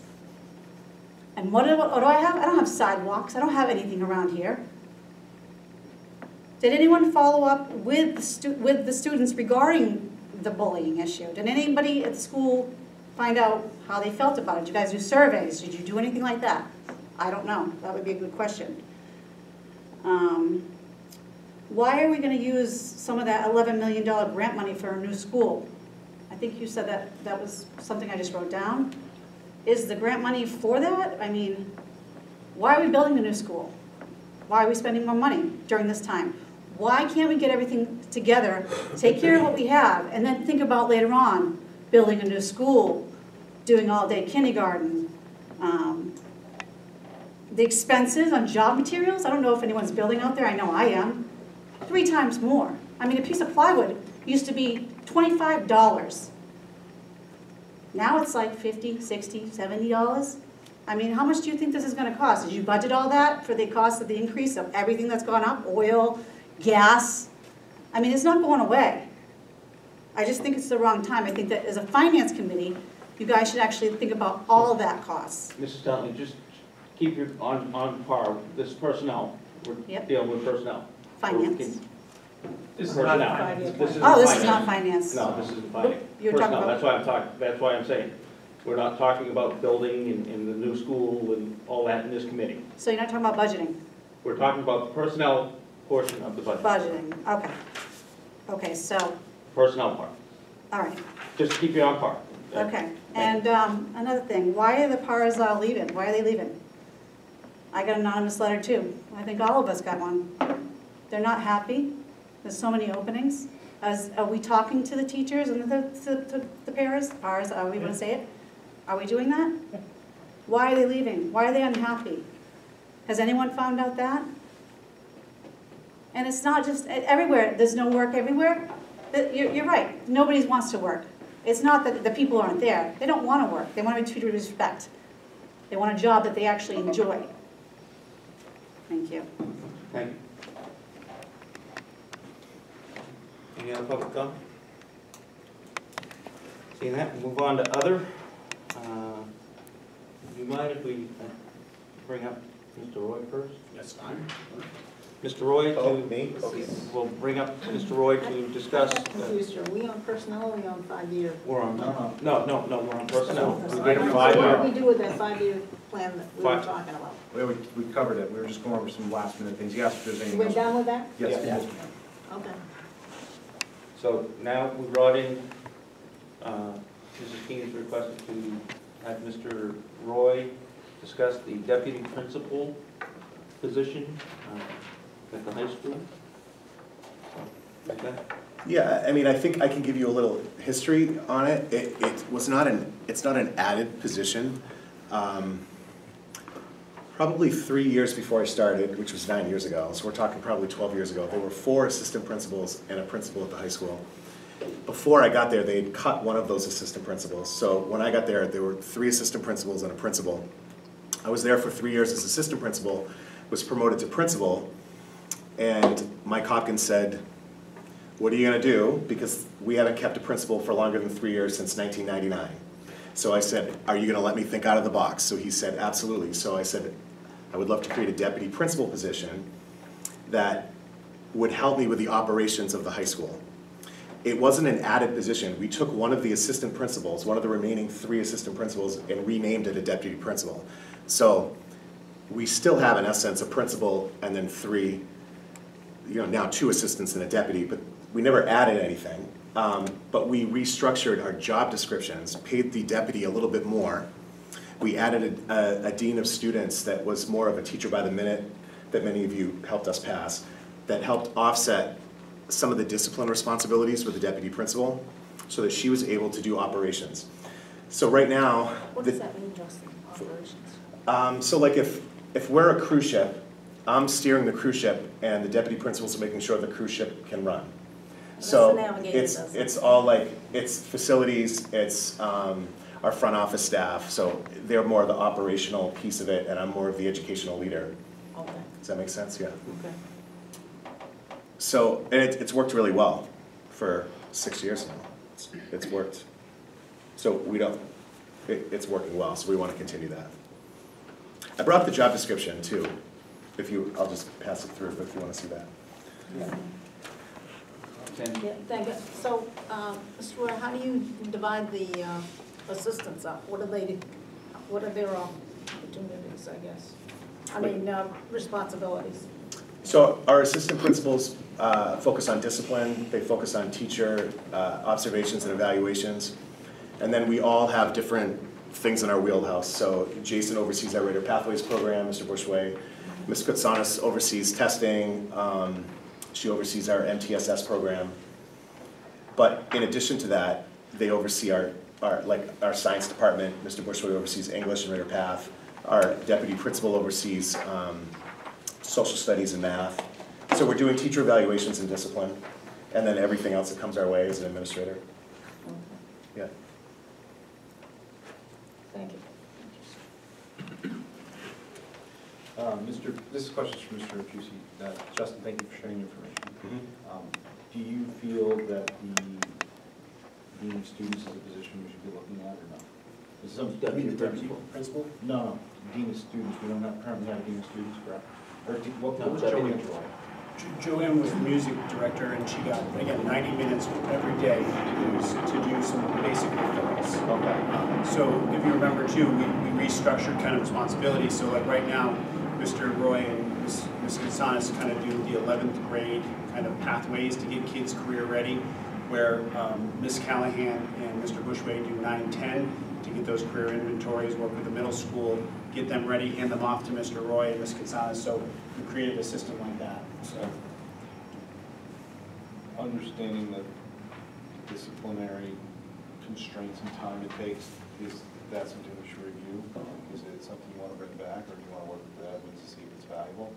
Speaker 15: And what do I have? I don't have sidewalks. I don't have anything around here. Did anyone follow up with the students regarding the bullying issue? Did anybody at the school find out how they felt about it? Did you guys do surveys? Did you do anything like that? I don't know. That would be a good question. Why are we going to use some of that $11 million grant money for a new school? I think you said that was something I just wrote down. Is the grant money for that? I mean, why are we building a new school? Why are we spending more money during this time? Why can't we get everything together, take care of what we have, and then think about later on building a new school, doing all-day kindergarten, the expenses on job materials? I don't know if anyone's building out there. I know I am. 3 times more. I mean, a piece of plywood used to be $25. Now it's like $50, $60, $70. I mean, how much do you think this is going to cost? Did you budget all that for the cost of the increase of everything that's gone up? Oil, gas? I mean, it's not going away. I just think it's the wrong time. I think that as a finance committee, you guys should actually think about all that costs.
Speaker 1: Mrs. Duntley, just keep your on par. This is personnel. We're dealing with personnel.
Speaker 15: Finance.
Speaker 1: This is personnel. This isn't
Speaker 15: Oh, this
Speaker 1: finance.
Speaker 15: is not finance.
Speaker 1: No, this isn't finance.
Speaker 15: You're talking
Speaker 1: Personnel.
Speaker 15: about-
Speaker 1: That's why I'm saying. We're not talking about building and the new school and all that in this committee.
Speaker 15: So you're not talking about budgeting?
Speaker 1: We're talking about the personnel portion of the budget.
Speaker 15: Budgeting, okay. Okay, so,
Speaker 1: Personnel part.
Speaker 15: all right,
Speaker 1: Just keep you on par.
Speaker 15: okay. And another thing, why are the PARs all leaving? Why are they leaving? I got an anonymous letter too. I think all of us got one. They're not happy. There's so many openings. Are we talking to the teachers and the parents? PARs, are we going to say it? Are we doing that? Why are they leaving? Why are they unhappy? Has anyone found out that? And it's not just everywhere. There's no work everywhere. You're right. Nobody wants to work. It's not that the people aren't there. They don't want to work. They want to be treated with respect. They want a job that they actually enjoy. Thank you.
Speaker 1: Thank you. Any other public comment? Seeing that, we'll move on to other. Do you mind if we bring up Mr. Roy first?
Speaker 5: That's fine.
Speaker 1: Mr. Roy
Speaker 8: Oh,
Speaker 1: to,
Speaker 8: me? Okay.
Speaker 1: we'll bring up Mr. Roy to discuss.
Speaker 4: I got confused here. Are we on personnel or are we on 5-year?
Speaker 1: We're on,
Speaker 8: No,
Speaker 1: no, we're on personnel. We
Speaker 4: Personnel.
Speaker 1: did a
Speaker 4: So
Speaker 1: 5-year.
Speaker 4: what do we do with that 5-year plan that we were
Speaker 1: Five.
Speaker 4: talking about?
Speaker 2: We covered it, we were just going over some last minute things. You asked if there's anything
Speaker 4: We're
Speaker 2: else.
Speaker 4: done with that?
Speaker 2: Yes.
Speaker 1: Yeah.
Speaker 4: Okay.
Speaker 1: So now we brought in, Mrs. Keeney's requested to have Mr. Roy discuss the deputy principal position at the high school. Okay.
Speaker 16: Yeah, I mean, I think I can give you a little history on it. It's not an added position. Probably 3 years before I started, which was 9 years ago, so we're talking probably 12 years ago, there were 4 assistant principals and a principal at the high school. Before I got there, they'd cut one of those assistant principals. So when I got there were 3 assistant principals and a principal. I was there for 3 years as assistant principal, was promoted to principal, and Mike Hopkins said, "What are you gonna do? Because we haven't kept a principal for longer than 3 years since 1999. So I said, "Are you gonna let me think out of the box?" So he said, "Absolutely." So I said, "I would love to create a deputy principal position that would help me with the operations of the high school." It wasn't an added position. We took one of the assistant principals, one of the remaining 3 assistant principals, and renamed it a deputy principal. So we still have, in essence, a principal and then 3, now 2 assistants and a deputy, but we never added anything. But we restructured our job descriptions, paid the deputy a little bit more. We added a dean of students that was more of a teacher by the minute that many of you helped us pass, that helped offset some of the discipline responsibilities with the deputy principal so that she was able to do operations. So right now,
Speaker 4: What does that mean, Justin, operations?
Speaker 16: so like if we're a cruise ship, I'm steering the cruise ship and the deputy principals are making sure the cruise ship can run. So it's all like, it's facilities, it's our front office staff, so they're more of the operational piece of it and I'm more of the educational leader.
Speaker 4: Okay,
Speaker 16: Does that make sense? Yeah.
Speaker 4: okay.
Speaker 16: So, and it's worked really well for 6 years now. It's worked. So it's working well, so we want to continue that. I brought up the job description too. I'll just pass it through if you want to see that.
Speaker 4: Yeah, thank you. So, Mr. Roy, how do you divide the assistants up? What are their opportunities, I guess? I mean, responsibilities?
Speaker 16: So our assistant principals focus on discipline, they focus on teacher observations and evaluations, and then we all have different things in our wheelhouse. So Jason oversees our Raider Pathways program, Mr. Bushway. Ms. Kutsanis oversees testing, she oversees our MTSS program. But in addition to that, they oversee our science department. Mr. Bushway oversees English and Raider Path. Our deputy principal oversees social studies and math. So we're doing teacher evaluations and discipline, and then everything else that comes our way as an administrator. Yeah.
Speaker 4: Thank you.
Speaker 8: This question is from Mr. Juicy. Justin, thank you for sharing your information. Do you feel that the dean of students is a position we should be looking at or not? Is some
Speaker 1: Deputy principal?
Speaker 8: No, dean of students. We don't currently have a dean of students, correct? Or what
Speaker 1: No,
Speaker 8: was
Speaker 1: deputy.
Speaker 8: Joanne's role?
Speaker 5: Joanne was the music director, and she got, again, 90 minutes every day to do some basic fills.
Speaker 8: Okay.
Speaker 5: So if you remember too, we restructured kind of responsibilities. So like right now, Mr. Roy and Ms. Kutsanis kind of do the 11th grade kind of pathways to get kids career ready, where Ms. Callahan and Mr. Bushway do 9-10 to get those career inventories, work with the middle school, get them ready, hand them off to Mr. Roy and Ms. Kutsanis. So we created a system like that. So.
Speaker 8: Understanding the disciplinary constraints and time it takes, is that something we should review? Is it something you want to bring back, or do you want to work with the admins to see if it's valuable?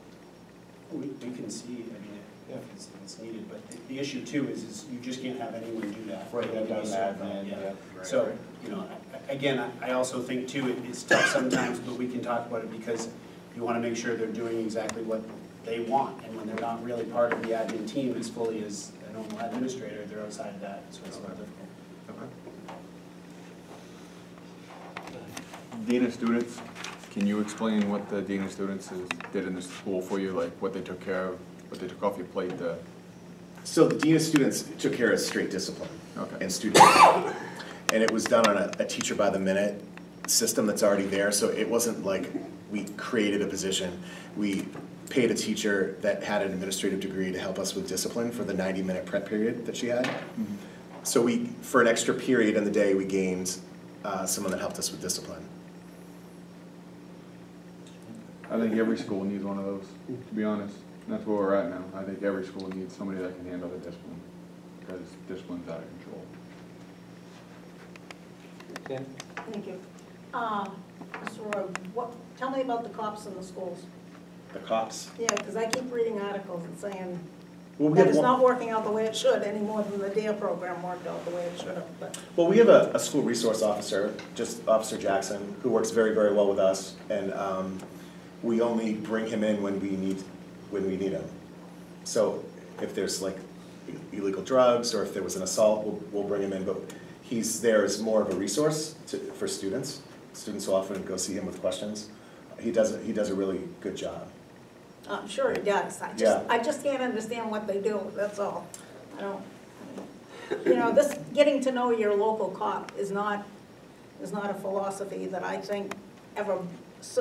Speaker 5: We can see, I mean, if it's needed, but the issue too is you just can't have anyone do that.
Speaker 8: Right,
Speaker 5: They have to be certified,
Speaker 8: admin,
Speaker 5: yeah.
Speaker 8: right,
Speaker 5: So,
Speaker 8: right.
Speaker 5: Again, I also think too, it's tough sometimes, but we can talk about it because you want to make sure they're doing exactly what they want, and when they're not really part of the admin team as fully as a normal administrator, they're outside of that, so it's a little difficult.
Speaker 10: Dean of students, Can you explain what the Dean of Students did in the school for you, like what they took care of, what they took off your plate?
Speaker 16: So the Dean of Students took care of straight discipline
Speaker 10: Okay.
Speaker 16: and student. And it was done on a teacher by the minute system that's already there, so it wasn't like we created a position. We paid a teacher that had an administrative degree to help us with discipline for the 90-minute prep period that she had.
Speaker 10: Mm-hmm.
Speaker 16: So for an extra period in the day, we gained someone that helped us with discipline.
Speaker 10: I think every school needs one of those, to be honest. And that's where we're at now. I think every school needs somebody that can handle the discipline, because discipline's out of control.
Speaker 1: Ken?
Speaker 4: Thank you. Mr. Roy, tell me about the cops in the schools.
Speaker 16: The cops.
Speaker 4: Yeah, because I keep reading articles and saying
Speaker 16: Well, we
Speaker 4: that
Speaker 16: have
Speaker 4: it's
Speaker 16: one-
Speaker 4: not working out the way it should any more than the DARE program worked out the way it should have. But
Speaker 16: Well, we have a school resource officer, just Officer Jackson, who works very, very well with us, and we only bring him in when we need him. So if there's like illegal drugs, or if there was an assault, we'll bring him in, but he's there as more of a resource for students. Students will often go see him with questions. He does a really good job.
Speaker 4: I'm sure he does. I just can't understand what they do, that's all. I don't, you know, this getting to know your local cop is not a philosophy that I think ever,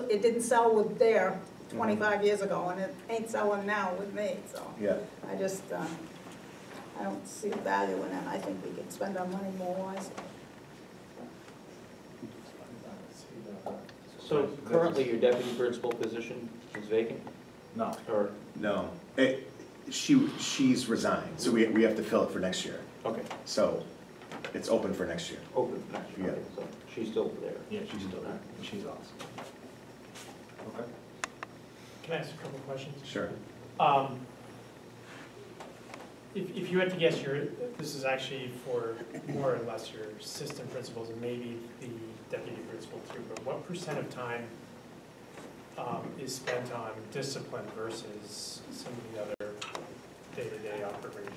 Speaker 4: it didn't sell with DARE 25 years ago, and it ain't selling now with me, so.
Speaker 16: Yeah.
Speaker 4: I just, I don't see the value in it. I think we could spend our money more wisely.
Speaker 1: So currently your deputy principal position is vacant?
Speaker 2: No.
Speaker 1: Or,
Speaker 16: No, she's resigned, so we have to fill it for next year.
Speaker 1: okay,
Speaker 16: So it's open for next year.
Speaker 1: open for next year,
Speaker 16: Yeah.
Speaker 1: okay, so she's still there.
Speaker 2: Yeah, she's still there, and she's awesome. Okay.
Speaker 11: Can I ask a couple of questions?
Speaker 16: Sure.
Speaker 11: If you had to guess, this is actually for more or less your assistant principals and maybe the deputy principal too, but what % of time is spent on discipline versus some of the other day-to-day operations?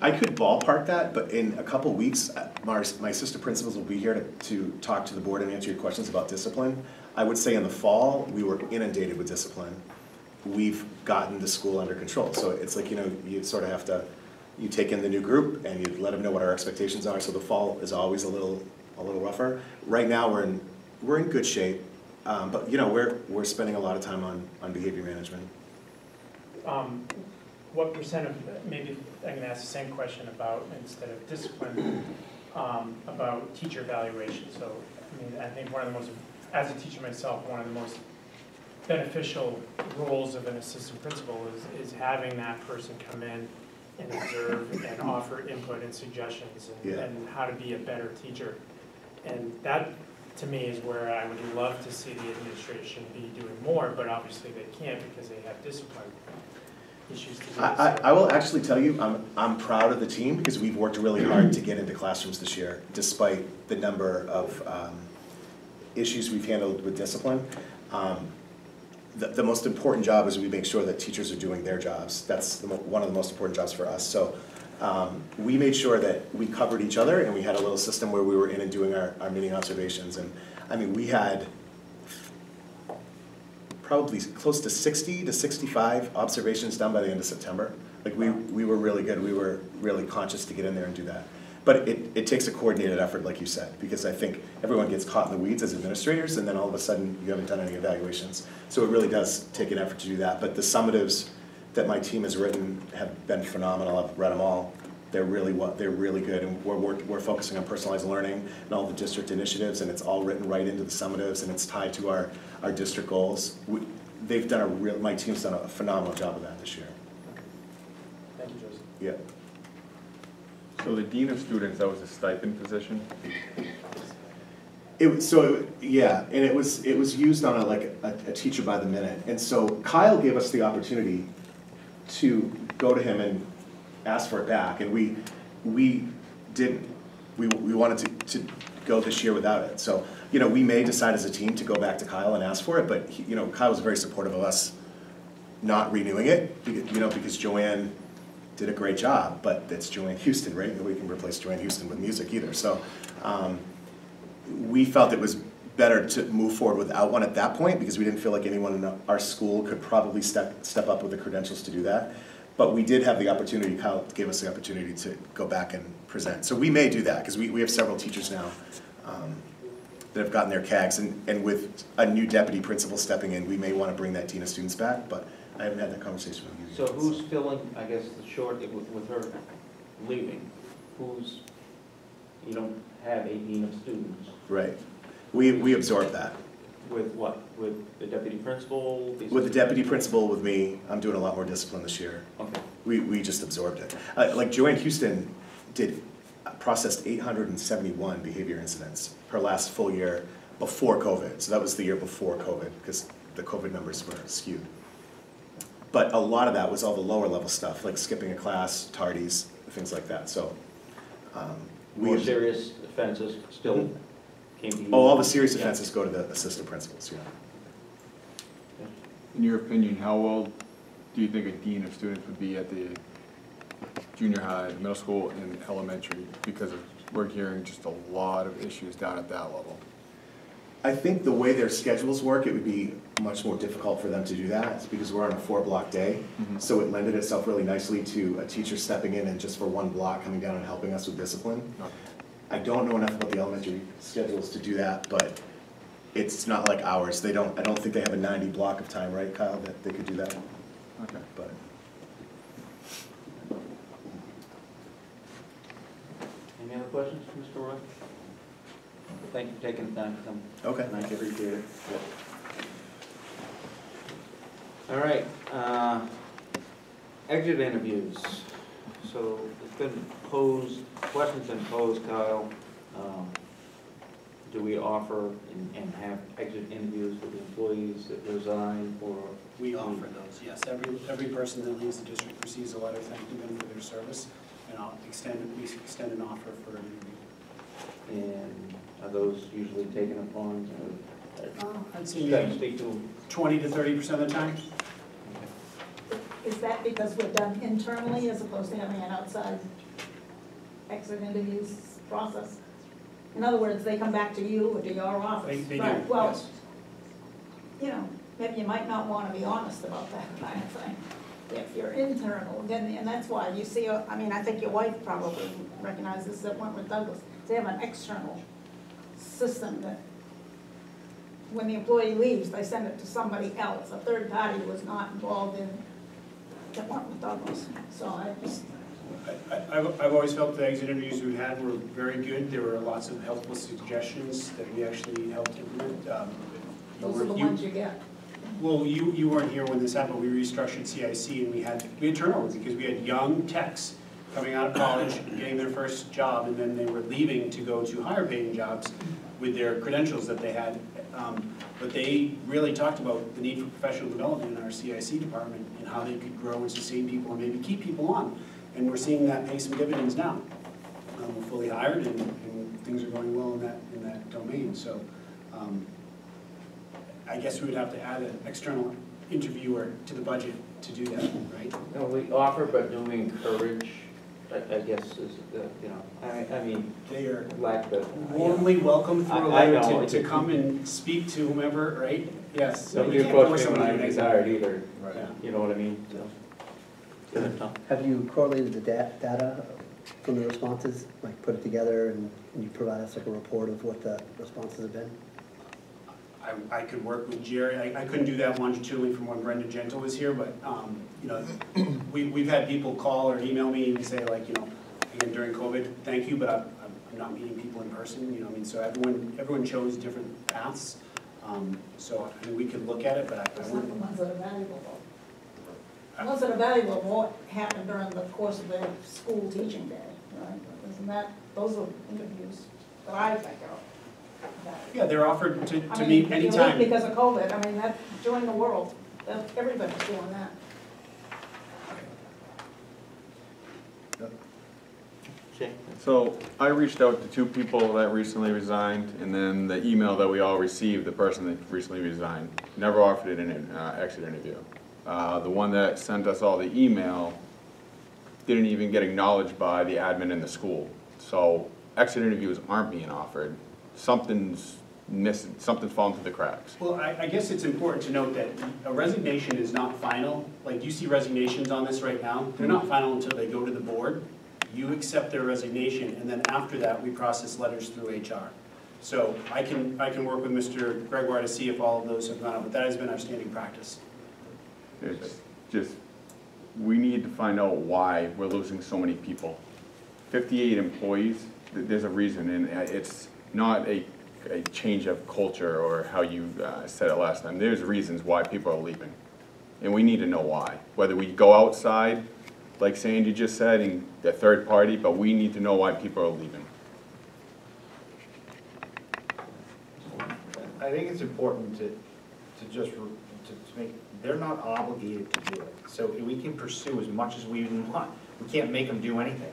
Speaker 16: I could ballpark that, but in a couple weeks, my assistant principals will be here to talk to the board and answer your questions about discipline. I would say in the fall, we were inundated with discipline. We've gotten the school under control. So it's like, you know, you sort of have to, you take in the new group and you let them know what our expectations are. So the fall is always a little rougher. Right now, we're in good shape, but you know, we're spending a lot of time on behavior management.
Speaker 11: What % of, maybe I can ask the same question about, instead of discipline, about teacher evaluation. So, I mean, I think one of the most, as a teacher myself, one of the most beneficial roles of an assistant principal is having that person come in and observe and offer input and suggestions and how to be a better teacher. And that, to me, is where I would love to see the administration be doing more, but obviously they can't because they have discipline issues to do.
Speaker 16: I will actually tell you, I'm proud of the team because we've worked really hard to get into classrooms this year, despite the number of issues we've handled with discipline. The most important job is we make sure that teachers are doing their jobs. That's one of the most important jobs for us. So we made sure that we covered each other, and we had a little system where we were in and doing our mini observations. And I mean, we had probably close to 60 to 65 observations done by the end of September. Like we were really good. We were really conscious to get in there and do that. But it takes a coordinated effort, like you said, because I think everyone gets caught in the weeds as administrators, and then all of a sudden you haven't done any evaluations. So it really does take an effort to do that. But the summatives that my team has written have been phenomenal. I've read them all. They're really good, and we're focusing on personalized learning and all the district initiatives, and it's all written right into the summatives, and it's tied to our district goals. They've done my team's done a phenomenal job of that this year.
Speaker 11: Thank you, Joseph.
Speaker 16: Yeah.
Speaker 10: So the Dean of Students, that was a stipend position?
Speaker 16: Yeah, and it was used on a teacher by the minute. And so Kyle gave us the opportunity to go to him and ask for it back, and we didn't. We wanted to go this year without it. So, you know, we may decide as a team to go back to Kyle and ask for it, but you know, Kyle was very supportive of us not renewing it, you know, because Joanne did a great job, but it's Joanne Houston, right? Nobody can replace Joanne Houston with music either. So we felt it was better to move forward without one at that point, because we didn't feel like anyone in our school could probably step up with the credentials to do that. But we did have the opportunity, Kyle gave us the opportunity to go back and present. So we may do that, because we have several teachers now that have gotten their CAGs, and with a new deputy principal stepping in, we may want to bring that dean of students back, but I haven't had that conversation with you.
Speaker 1: So who's filling, I guess, the short with her leaving? You don't have a dean of students.
Speaker 16: Right. We absorb that.
Speaker 1: With what? With the deputy principal?
Speaker 16: With the deputy principal, with me, I'm doing a lot more discipline this year.
Speaker 1: Okay.
Speaker 16: We just absorbed it. Like Joanne Houston processed 871 behavior incidents her last full year before COVID. So that was the year before COVID, because the COVID numbers were skewed. But a lot of that was all the lower level stuff, like skipping a class, tardies, things like that. So
Speaker 1: more serious offenses still came to you?
Speaker 16: Oh, all the serious offenses go to the assistant principals, yeah.
Speaker 10: In your opinion, how old do you think a dean of students would be at the junior high, middle school, and elementary? Because we're hearing just a lot of issues down at that level.
Speaker 16: I think the way their schedules work, it would be much more difficult for them to do that, because we're on a 4-block day. So it lended itself really nicely to a teacher stepping in and just for one block coming down and helping us with discipline.
Speaker 10: Okay.
Speaker 16: I don't know enough about the elementary schedules to do that, but it's not like ours. I don't think they have a 90 block of time, right, Kyle, that they could do that?
Speaker 10: Okay.
Speaker 16: But
Speaker 1: Any other questions, Mr. Roy? Thank you for taking the time to come.
Speaker 16: okay,
Speaker 1: I
Speaker 16: thank you.
Speaker 1: appreciate it. All right, exit interviews. So there's been questions been posed, Kyle. Do we offer and have exit interviews with the employees that resign, or?
Speaker 5: We offer those, yes. Every person that leaves the district receives a letter thanking them for their service, and we extend an offer for an interview.
Speaker 1: And are those usually taken upon?
Speaker 5: I'd say
Speaker 1: Speak to
Speaker 5: 20 to 30% of the time.
Speaker 4: Is that because we're done internally as opposed to having an outside exit interviews process? In other words, they come back to you or to your office?
Speaker 5: They do,
Speaker 4: Right. Well,
Speaker 5: yes.
Speaker 4: you know, maybe you might not want to be honest about that kind of thing. If you're internal, then, and that's why you see, I mean, I think your wife probably recognizes that went with Douglas. They have an external system that when the employee leaves, they send it to somebody else. A third party was not involved in that went with Douglas. So I just.
Speaker 5: I've always felt the exit interviews we had were very good. There were lots of helpful suggestions that we actually helped implement.
Speaker 4: Those are the ones you get.
Speaker 5: Well, you weren't here when this happened. We restructured CIC and we had turnover because we had young techs coming out of college, getting their first job, and then they were leaving to go to higher paying jobs with their credentials that they had. But they really talked about the need for professional development in our CIC department and how they could grow and sustain people and maybe keep people on. And we're seeing that pay some dividends now. We're fully hired and things are going well in that domain. So I guess we would have to add an external interviewer to the budget to do that, right?
Speaker 1: No, we offer, but do we encourage, I guess, is the, you know, I mean,
Speaker 5: They are
Speaker 1: lack the.
Speaker 5: warmly welcome through a
Speaker 1: I
Speaker 5: letter
Speaker 1: know.
Speaker 5: to come and speak to whomever, right? Yes.
Speaker 1: Nobody
Speaker 5: You can't force
Speaker 1: approached me when I
Speaker 5: somebody to
Speaker 1: was
Speaker 5: do that.
Speaker 1: hired either,
Speaker 5: Yeah.
Speaker 1: you know what I mean, so.
Speaker 7: Have you correlated the data from the responses, like put it together and you provide us like a report of what the responses have been?
Speaker 5: I could work with Jerry. I couldn't do that longitudinally from when Brenda Gentle was here, but, you know, we've had people call or email me and say like, you know, again, during COVID, thank you, but I'm not meeting people in person, you know, I mean, so everyone chose different paths. So, I mean, we could look at it, but I
Speaker 4: Those are the
Speaker 5: wouldn't.
Speaker 4: ones that are valuable though. The ones that are valuable are what happened during the course of their school teaching day, right? Isn't that, those are interviews that I think are valuable.
Speaker 5: Yeah, they're offered to
Speaker 4: I mean,
Speaker 5: meet
Speaker 4: if you
Speaker 5: anytime.
Speaker 4: leave because of COVID, I mean, that, join the world, everybody's doing that.
Speaker 10: So I reached out to 2 people that recently resigned, and then the email that we all received, the person that recently resigned, never offered an exit interview. The one that sent us all the email didn't even get acknowledged by the admin in the school. So exit interviews aren't being offered. Something's missing, something's falling through the cracks.
Speaker 5: Well, I guess it's important to note that a resignation is not final. Like, you see resignations on this right now, they're not final until they go to the board. You accept their resignation, and then after that, we process letters through HR. So I can work with Mr. Gregoire to see if all of those have gone out, but that has been our standing practice.
Speaker 10: It's just, we need to find out why we're losing so many people. 58 employees, there's a reason, and it's not a change of culture or how you said it last time. There's reasons why people are leaving, and we need to know why. Whether we go outside, like Sandy just said, and the third party, but we need to know why people are leaving.
Speaker 2: I think it's important to make, they're not obligated to do it. So we can pursue as much as we want. We can't make them do anything.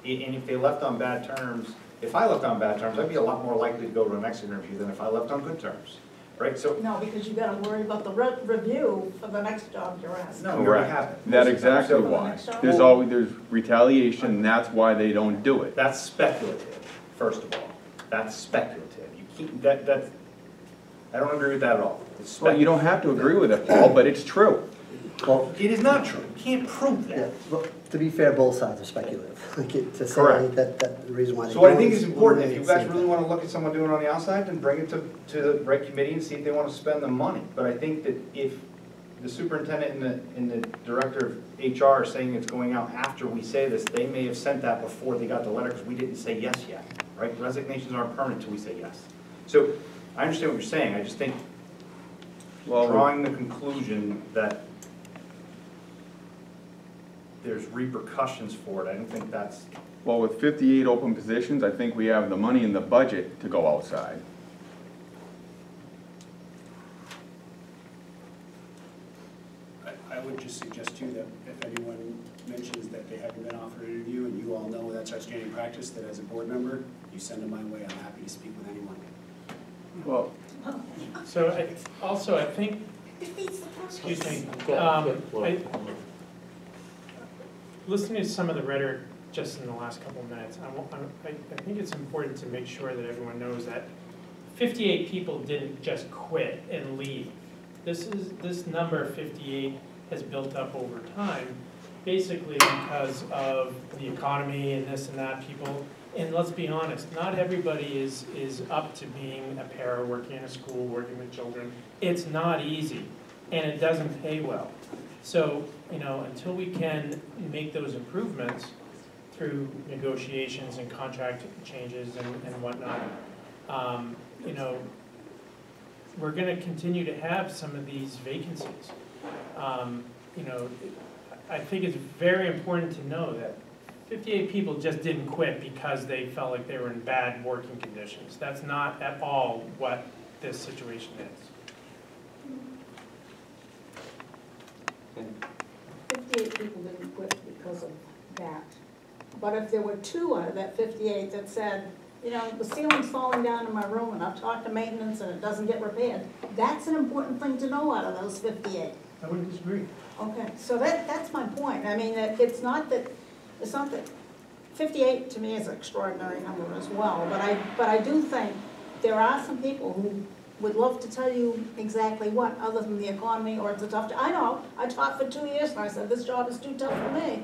Speaker 2: And if they left on bad terms, if I left on bad terms, I'd be a lot more likely to go to the next interview than if I left on good terms, right? So
Speaker 4: No, because you gotta worry about the review for the next job you're asking.
Speaker 2: no, we already have it.
Speaker 10: That's exactly
Speaker 2: So
Speaker 10: why. There's retaliation, and that's why they don't do it.
Speaker 2: that's speculative, first of all. That's speculative. You keep that's. I don't agree with that at all. It's
Speaker 10: Well, you don't have to agree with it, Paul, but it's true.
Speaker 7: Well,
Speaker 2: It is not true. You can't prove
Speaker 7: yeah,
Speaker 2: that.
Speaker 7: well, to be fair, both sides are speculative. Like, to say
Speaker 2: Correct.
Speaker 7: that the reason why they
Speaker 2: So what I
Speaker 7: don't
Speaker 2: think is important, if you guys
Speaker 7: same
Speaker 2: really
Speaker 7: thing.
Speaker 2: want to look at someone doing it on the outside, then bring it to the right committee and see if they want to spend the money. But I think that if the superintendent and the director of HR are saying it's going out after we say this, they may have sent that before they got the letter because we didn't say yes yet, right? Resignations aren't permanent until we say yes. So I understand what you're saying. I just think drawing the conclusion that there's repercussions for it, I don't think that's.
Speaker 10: Well, with 58 open positions, I think we have the money in the budget to go outside.
Speaker 5: I would just suggest too that if anyone mentions that they haven't been offered an interview, and you all know that's our standing practice, that as a board member, you send them my way. I'm happy to speak with anyone.
Speaker 10: Well,
Speaker 11: So I think, excuse me, listening to some of the rhetoric just in the last couple of minutes, I think it's important to make sure that everyone knows that 58 people didn't just quit and leave. This number 58 has built up over time, basically because of the economy and this and that. People, and let's be honest, not everybody is up to being a para, working in a school, working with children. It's not easy, and it doesn't pay well. So, until we can make those improvements through negotiations and contract changes and whatnot, we're going to continue to have some of these vacancies. I think it's very important to know that 58 people just didn't quit because they felt like they were in bad working conditions. That's not at all what this situation is.
Speaker 4: 58 people didn't quit because of that. But if there were 2 out of that 58 that said, the ceiling's falling down in my room and I've talked to maintenance and it doesn't get repaired, that's an important thing to know out of those 58.
Speaker 11: I wouldn't disagree.
Speaker 4: Okay, so that's my point. I mean, it's not that 58 to me is an extraordinary number as well, but I do think there are some people who would love to tell you exactly what, other than the economy, or it's a tough job. I know, I taught for 2 years and I said, this job is too tough for me.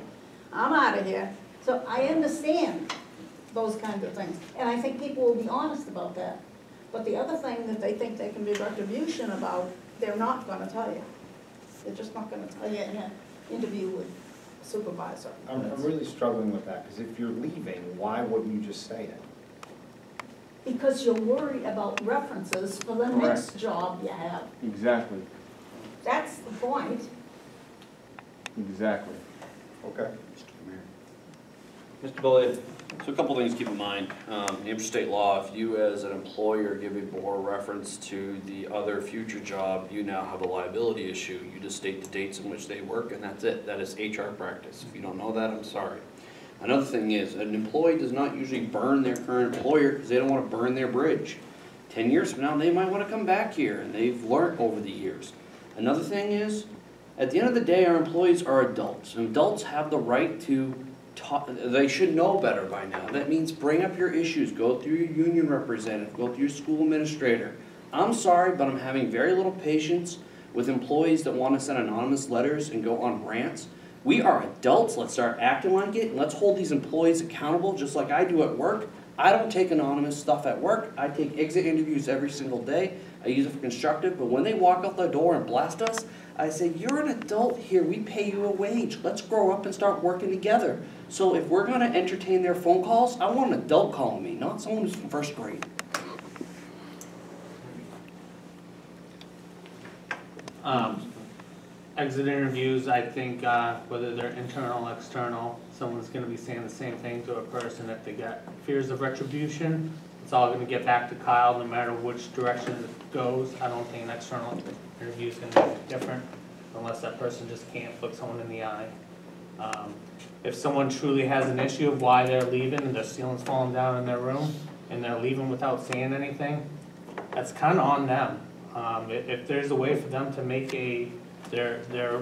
Speaker 4: I'm out of here. So I understand those kinds of things. And I think people will be honest about that. But the other thing that they think they can be retribution about, they're not gonna tell you. They're just not gonna tell you in an interview with a supervisor.
Speaker 2: I'm really struggling with that, because if you're leaving, why wouldn't you just say it?
Speaker 4: Because you're worried about references for the next job you have.
Speaker 10: exactly,
Speaker 4: That's the point.
Speaker 10: exactly.
Speaker 2: Okay.
Speaker 6: Mr. Bullion. So a couple things to keep in mind. New Hampshire state law, if you as an employer give a board reference to the other future job, you now have a liability issue. You just state the dates in which they work and that's it. That is HR practice. If you don't know that, I'm sorry. Another thing is, an employee does not usually burn their current employer because they don't want to burn their bridge. 10 years from now, they might want to come back here, and they've learned over the years. Another thing is, at the end of the day, our employees are adults, and adults have the right to
Speaker 17: they should know better by now. That means bring up your issues, go through your union representative, go through your school administrator. I'm sorry, but I'm having very little patience with employees that want to send anonymous letters and go on rants. We are adults, let's start acting like it, and let's hold these employees accountable just like I do at work. I don't take anonymous stuff at work. I take exit interviews every single day. I use it for constructive, but when they walk out the door and blast us, I say, you're an adult here, we pay you a wage. Let's grow up and start working together. So if we're gonna entertain their phone calls, I want an adult calling me, not someone who's from first grade.
Speaker 12: Exit interviews, I think, whether they're internal, external, someone's gonna be saying the same thing to a person. If they got fears of retribution, it's all gonna get back to Kyle, no matter which direction it goes. I don't think an external interview is gonna be different, unless that person just can't look someone in the eye. If someone truly has an issue of why they're leaving and their ceiling's falling down in their room, and they're leaving without saying anything, that's kinda on them. If there's a way for them to make their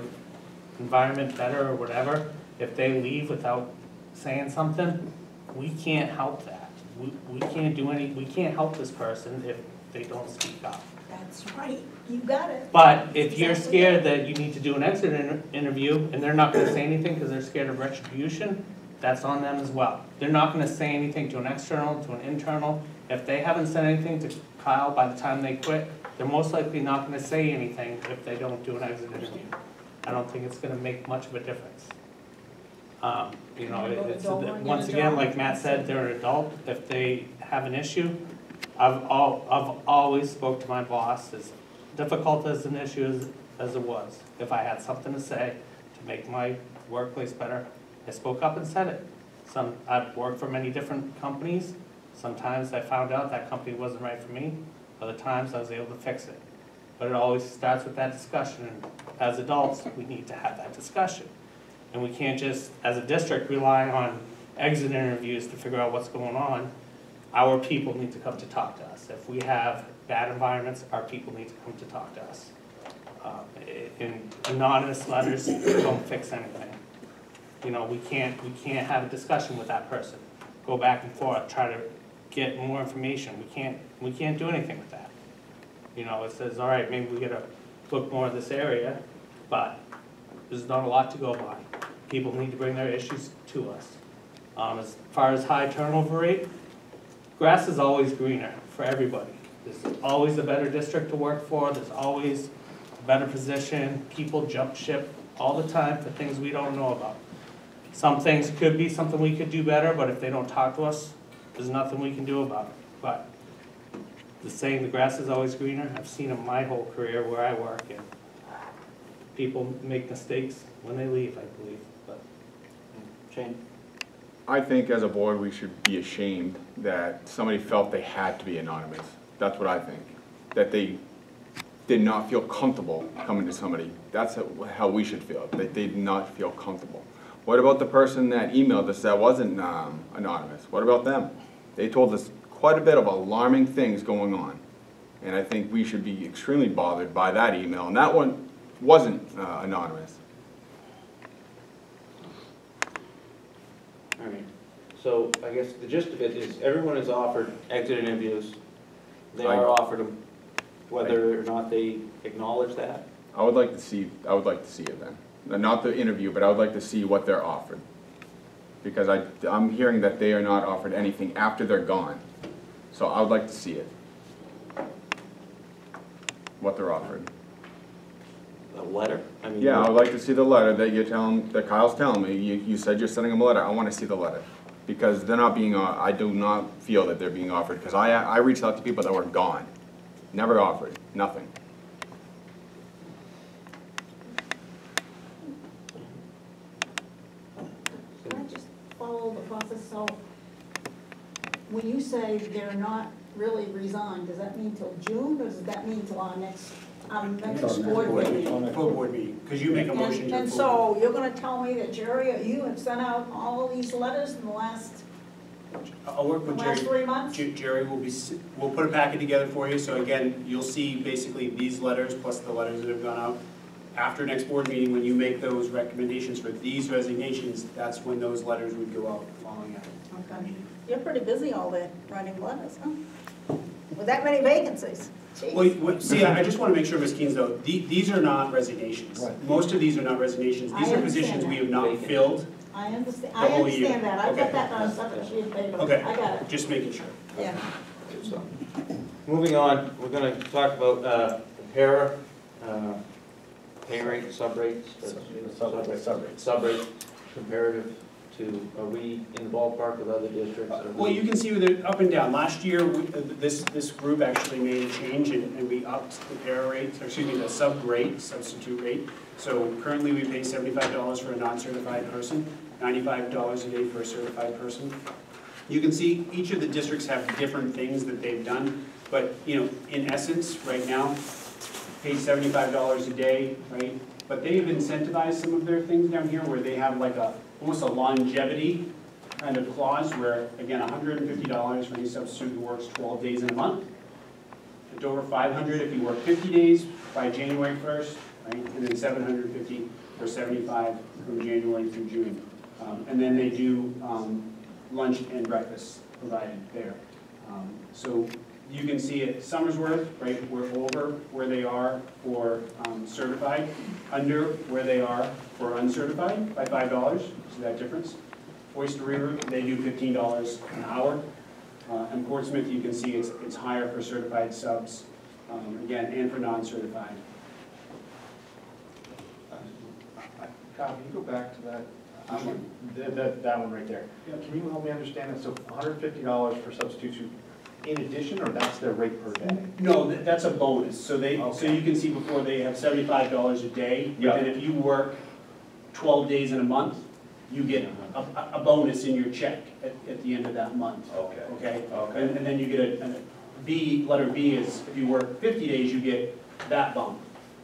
Speaker 12: environment better or whatever, if they leave without saying something, we can't help that. We can't do we can't help this person if they don't speak up.
Speaker 4: That's right, you got it.
Speaker 12: But if you're scared that you need to do an exit interview and they're not gonna say anything because they're scared of retribution, that's on them as well. They're not gonna say anything to an external, to an internal. If they haven't said anything to Kyle by the time they quit, they're most likely not gonna say anything if they don't do an exit interview. I don't think it's gonna make much of a difference. You know, once again, like Matt said, they're an adult. If they have an issue, I've always spoke to my boss, as difficult as an issue as it was. If I had something to say to make my workplace better, I spoke up and said it. I've worked for many different companies. Sometimes I found out that company wasn't right for me. Other times I was able to fix it. But it always starts with that discussion. And as adults, we need to have that discussion. And we can't just, as a district, rely on exit interviews to figure out what's going on. Our people need to come to talk to us. If we have bad environments, our people need to come to talk to us. And anonymous letters don't fix anything. You know, we can't have a discussion with that person. Go back and forth, try to get more information. We can't do anything with that. You know, it says, all right, maybe we gotta look more at this area, but there's not a lot to go by. People need to bring their issues to us. As far as high turnover rate, grass is always greener for everybody. There's always a better district to work for. There's always a better position. People jump ship all the time for things we don't know about. Some things could be something we could do better, but if they don't talk to us, there's nothing we can do about it. But the saying, the grass is always greener, I've seen it my whole career where I work, and people make mistakes when they leave, I believe. But
Speaker 1: Shane?
Speaker 10: I think as a board, we should be ashamed that somebody felt they had to be anonymous. That's what I think. That they did not feel comfortable coming to somebody. That's how we should feel, that they did not feel comfortable. What about the person that emailed us that wasn't anonymous? What about them? They told us quite a bit of alarming things going on. And I think we should be extremely bothered by that email. And that one wasn't anonymous.
Speaker 1: All right, so I guess the gist of it is everyone is offered exit interviews. They are offered them, whether or not they acknowledge that.
Speaker 10: I would like to see it then. Not the interview, but I would like to see what they're offered. Because I'm hearing that they are not offered anything after they're gone. So I would like to see it. What they're offered.
Speaker 1: A letter? I mean,
Speaker 10: yeah, I would like to see the letter that Kyle's telling me. You said you're sending them a letter. I want to see the letter. Because they're not being, I do not feel that they're being offered. Because I reached out to people that were gone. Never offered, nothing.
Speaker 4: Can I just follow the process? So when you say they're not really resigned, does that mean till June, or does that mean till our next board meeting?
Speaker 5: Full board meeting, because you make a motion to.
Speaker 4: And so you're gonna tell me that Jerry, you have sent out all of these letters in the last
Speaker 5: I'll work with Jerry.
Speaker 4: last 3 months?
Speaker 5: Jerry we'll put a packet together for you, so again, you'll see basically these letters plus the letters that have gone out. after next board meeting, when you make those recommendations for these resignations, that's when those letters would go out following that.
Speaker 4: Okay.
Speaker 9: You're pretty busy all day writing letters, huh? With that many vacancies. Jeez.
Speaker 5: Well, see, I just want to make sure, Ms. Keynes, though, these are not resignations.
Speaker 8: Right.
Speaker 5: Most of these are not resignations. These
Speaker 4: I
Speaker 5: are positions
Speaker 4: understand
Speaker 5: we have not filled.
Speaker 4: I understand,
Speaker 5: The whole year.
Speaker 4: that, I
Speaker 5: Okay.
Speaker 4: got that on a separate sheet of paper,
Speaker 5: Okay.
Speaker 4: I got it,
Speaker 5: Just making sure.
Speaker 4: yeah.
Speaker 1: Good stuff. Moving on, we're gonna talk about, the para, pay rate, sub rates. Sub rate comparative to, are we in the ballpark with other districts? Are
Speaker 5: Well,
Speaker 1: we-
Speaker 5: you can see with it up and down. Last year, this group actually made a change and we upped the para rate, or excuse me, the substitute rate. So currently, we pay $75 for a non-certified person, $95 a day for a certified person. You can see each of the districts have different things that they've done, but, you know, in essence, right now, pay $75 a day, right? But they've incentivized some of their things down here where they have like almost a longevity kind of clause where, again, $150 for any substitute who works 12 days in a month. It's over $500 if you work 50 days by January 1st, right? And then $750 for 75 from January through June. And then they do lunch and breakfast provided there. So you can see at Summersworth, right, we're over where they are for certified, under where they are for uncertified by $5. See that difference? Oyster River, they do $15 an hour. And Portsmouth, you can see it's higher for certified subs, again, and for non-certified.
Speaker 8: Kyle, can you go back to that? That one right there. Can you help me understand that? So $150 for substitutes in addition, or that's their rate per day?
Speaker 5: No, that's a bonus. So so
Speaker 8: Okay.
Speaker 5: you can see before they have $75 a day.
Speaker 8: Yeah.
Speaker 5: And if you work 12 days in a month, you get a bonus in your check at the end of that month.
Speaker 8: Okay.
Speaker 5: Okay?
Speaker 8: Okay.
Speaker 5: And then you get a B, letter B is if you work 50 days, you get that bump,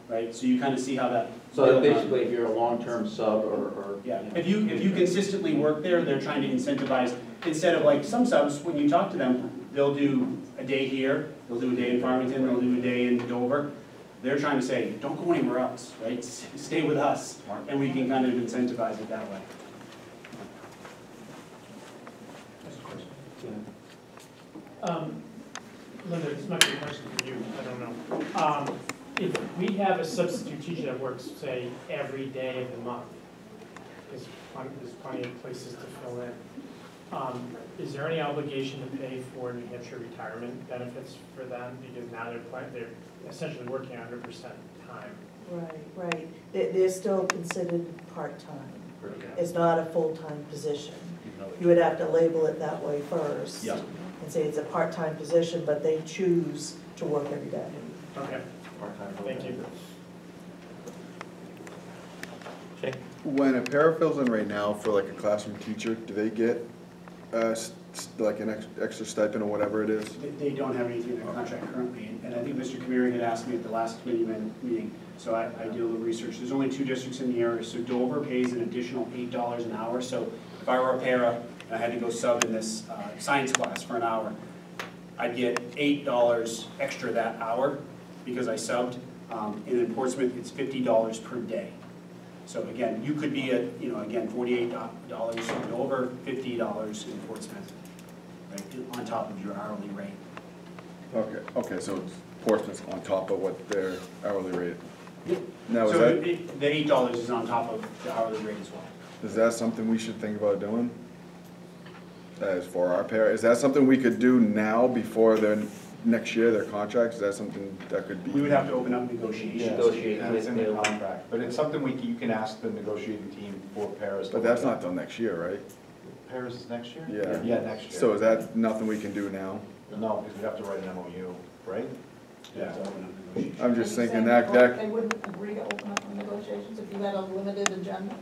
Speaker 5: right? So you kind of see how that.
Speaker 1: So basically, if you're a long-term sub or.
Speaker 5: Yeah, if you consistently work there, they're trying to incentivize, instead of like some subs, when you talk to them, they'll do a day here, they'll do a day in Farmington, they'll do a day in Dover. They're trying to say, don't go anywhere else, right? Stay with us, and we can kind of incentivize it that way.
Speaker 11: Linda, this might be a question for you, I don't know. If we have a substitute teacher that works, say, every day of the month, there's plenty of places to fill in. Is there any obligation to pay for New Hampshire retirement benefits for them? Because now they're essentially working 100% time.
Speaker 9: Right. They're still considered part-time. It's not a full-time position. You would have to label it that way first.
Speaker 8: Yeah.
Speaker 9: And say it's a part-time position, but they choose to work every day.
Speaker 11: Okay, thank you.
Speaker 1: Okay.
Speaker 10: When a para fills in right now for like a classroom teacher, do they get like an extra stipend or whatever it is?
Speaker 5: They don't have anything in their contract currently, and I think Mr. Kamiri had asked me at the last committee meeting, so I did a little research. There's only 2 districts in the area, so Dover pays an additional $8 an hour, so if I were a para, and I had to go sub in this science class for an hour, I'd get $8 extra that hour because I subbed, and in Portsmouth, it's $50 per day. So again, you could be at, again, $48 in Dover, $50 in Portsmouth, right, on top of your hourly rate.
Speaker 10: Okay, so it's Portsmouth's on top of what their hourly rate.
Speaker 5: Yep.
Speaker 10: Now, is
Speaker 5: So
Speaker 10: that,
Speaker 5: the $8 is on top of the hourly rate as well.
Speaker 10: is that something we should think about doing? As for our para, is that something we could do now before next year, their contracts? Is that something that could be?
Speaker 5: We would have to open up negotiations.
Speaker 8: Yeah, it's in the contract, but it's something you can ask the negotiating team for Paris.
Speaker 10: But that's not till next year, right?
Speaker 8: Paris is next year?
Speaker 10: Yeah.
Speaker 8: Yeah, next year.
Speaker 10: So is that nothing we can do now?
Speaker 8: No, because we have to write an MOU, right?
Speaker 5: We have to open up negotiations.
Speaker 10: I'm just
Speaker 4: Are you
Speaker 10: thinking
Speaker 4: saying
Speaker 10: that,
Speaker 4: They wouldn't agree to open up the negotiations if you had a limited agenda?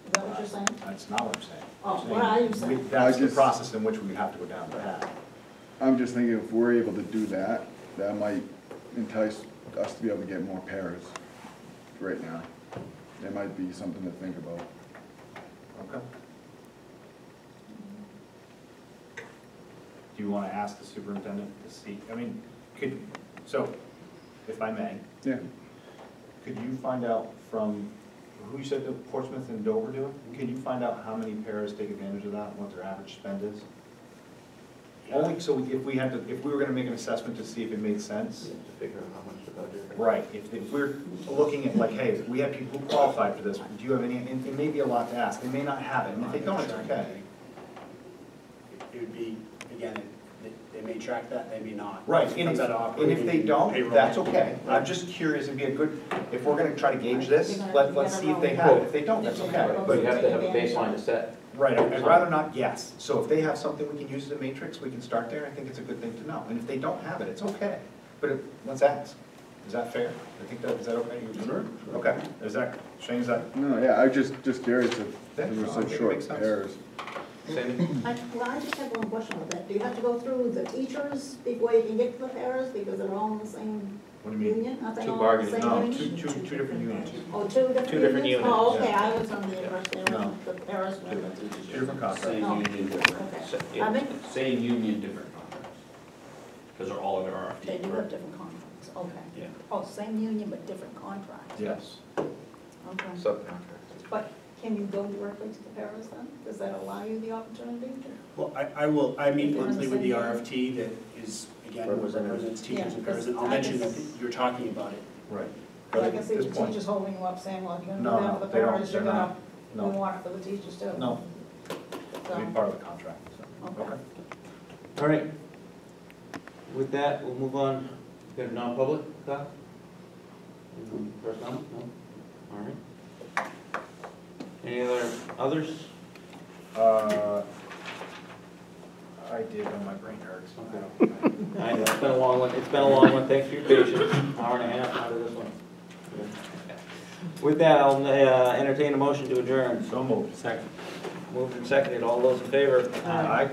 Speaker 4: Is that what you're saying?
Speaker 8: That's not what I'm saying.
Speaker 4: Oh, what are you saying?
Speaker 8: That's the
Speaker 10: just-
Speaker 8: process in which we have to go down the path.
Speaker 10: I'm just thinking if we're able to do that, that might entice us to be able to get more paras right now. It might be something to think about.
Speaker 8: Okay. Do you want to ask the superintendent to see, so, if I may,
Speaker 10: Yeah.
Speaker 8: Could you find out from, who you said that Portsmouth and Dover do it? Can you find out how many paras take advantage of that and what their average spend is? Only so if we had to, if we were gonna make an assessment to see if it made sense.
Speaker 1: To figure out how much the budget.
Speaker 8: Right, if we're looking at like, hey, we have people who qualified for this, do you have any, and it may be a lot to ask, they may not have it, and if they don't, it's okay.
Speaker 5: It would be, again, they may track that, they may not.
Speaker 8: Right,
Speaker 5: It
Speaker 8: and
Speaker 5: comes out of
Speaker 8: if
Speaker 5: operating
Speaker 8: they don't,
Speaker 5: payroll.
Speaker 8: that's okay. I'm just curious, it'd be a good, if we're gonna try to gauge this, let's see if they have it. If they don't, that's okay.
Speaker 1: But you have to have a baseline to set.
Speaker 8: Right, I'd rather not guess. So if they have something we can use as a matrix, we can start there. I think it's a good thing to know. And if they don't have it, it's okay. But let's ask. Is that fair? I think that, is that okay?
Speaker 10: Sure.
Speaker 8: Okay. Is that, Shane, is that?
Speaker 10: No, yeah, I was just curious if
Speaker 8: Yeah,
Speaker 10: there were
Speaker 8: no, I
Speaker 10: such
Speaker 8: think it
Speaker 10: short
Speaker 8: makes sense.
Speaker 10: pairs.
Speaker 1: Sandy?
Speaker 4: Well, I just have one question about that. Do you have to go through the teachers before you can get to the paras, because they're all in the same
Speaker 8: What do you mean?
Speaker 4: union? Aren't they
Speaker 1: Two
Speaker 4: all in
Speaker 1: bargaining-
Speaker 4: the same
Speaker 8: No,
Speaker 4: union?
Speaker 8: two different units.
Speaker 4: Oh, two different unions?
Speaker 1: Two different units.
Speaker 4: Oh, okay,
Speaker 8: Yeah.
Speaker 4: I was under the impression
Speaker 8: No.
Speaker 4: that the paras were the teachers.
Speaker 8: Two different contracts.
Speaker 6: Same
Speaker 4: Oh.
Speaker 6: union, different.
Speaker 4: Okay.
Speaker 6: Yeah,
Speaker 4: I mean,
Speaker 6: Same union, different contracts. Because they're all under RFP.
Speaker 4: they do have different contracts, okay.
Speaker 6: Yeah.
Speaker 4: Oh, same union, but different contracts.
Speaker 8: Yes.
Speaker 4: Okay.
Speaker 1: Subcontractors.
Speaker 4: But can you go directly to the paras then? Does that allow you the opportunity to?
Speaker 5: Well, I meet
Speaker 4: We're on the
Speaker 5: monthly with the
Speaker 4: same
Speaker 5: RFT that is, again, represents teachers and
Speaker 4: Yeah,
Speaker 5: parents, and I'll
Speaker 4: I
Speaker 5: mention that
Speaker 4: guess-
Speaker 5: you're talking about it.
Speaker 8: Right. But
Speaker 4: I
Speaker 8: at
Speaker 4: can see
Speaker 8: this
Speaker 4: the
Speaker 8: point,
Speaker 4: teachers holding you up saying, well, if you're
Speaker 8: No,
Speaker 4: gonna do that for the
Speaker 8: they don't.
Speaker 4: paras, you're
Speaker 8: They're
Speaker 4: gonna,
Speaker 8: not.
Speaker 4: we
Speaker 8: No.
Speaker 4: want it for the teachers too.
Speaker 8: No,
Speaker 4: So,
Speaker 8: it'll be part of the contract, so,
Speaker 4: okay.
Speaker 8: okay.
Speaker 1: All right. With that, we'll move on. Got a non-public, Kyle? Personnel? No? All right. Any others?
Speaker 8: I did, and my brain hurts.
Speaker 1: I know, it's been a long one, thanks for your patience, hour and a half out of this one. With that, I'll entertain a motion to adjourn.
Speaker 8: So moved.
Speaker 1: Second. Moved and seconded, all those in favor?
Speaker 8: Aye.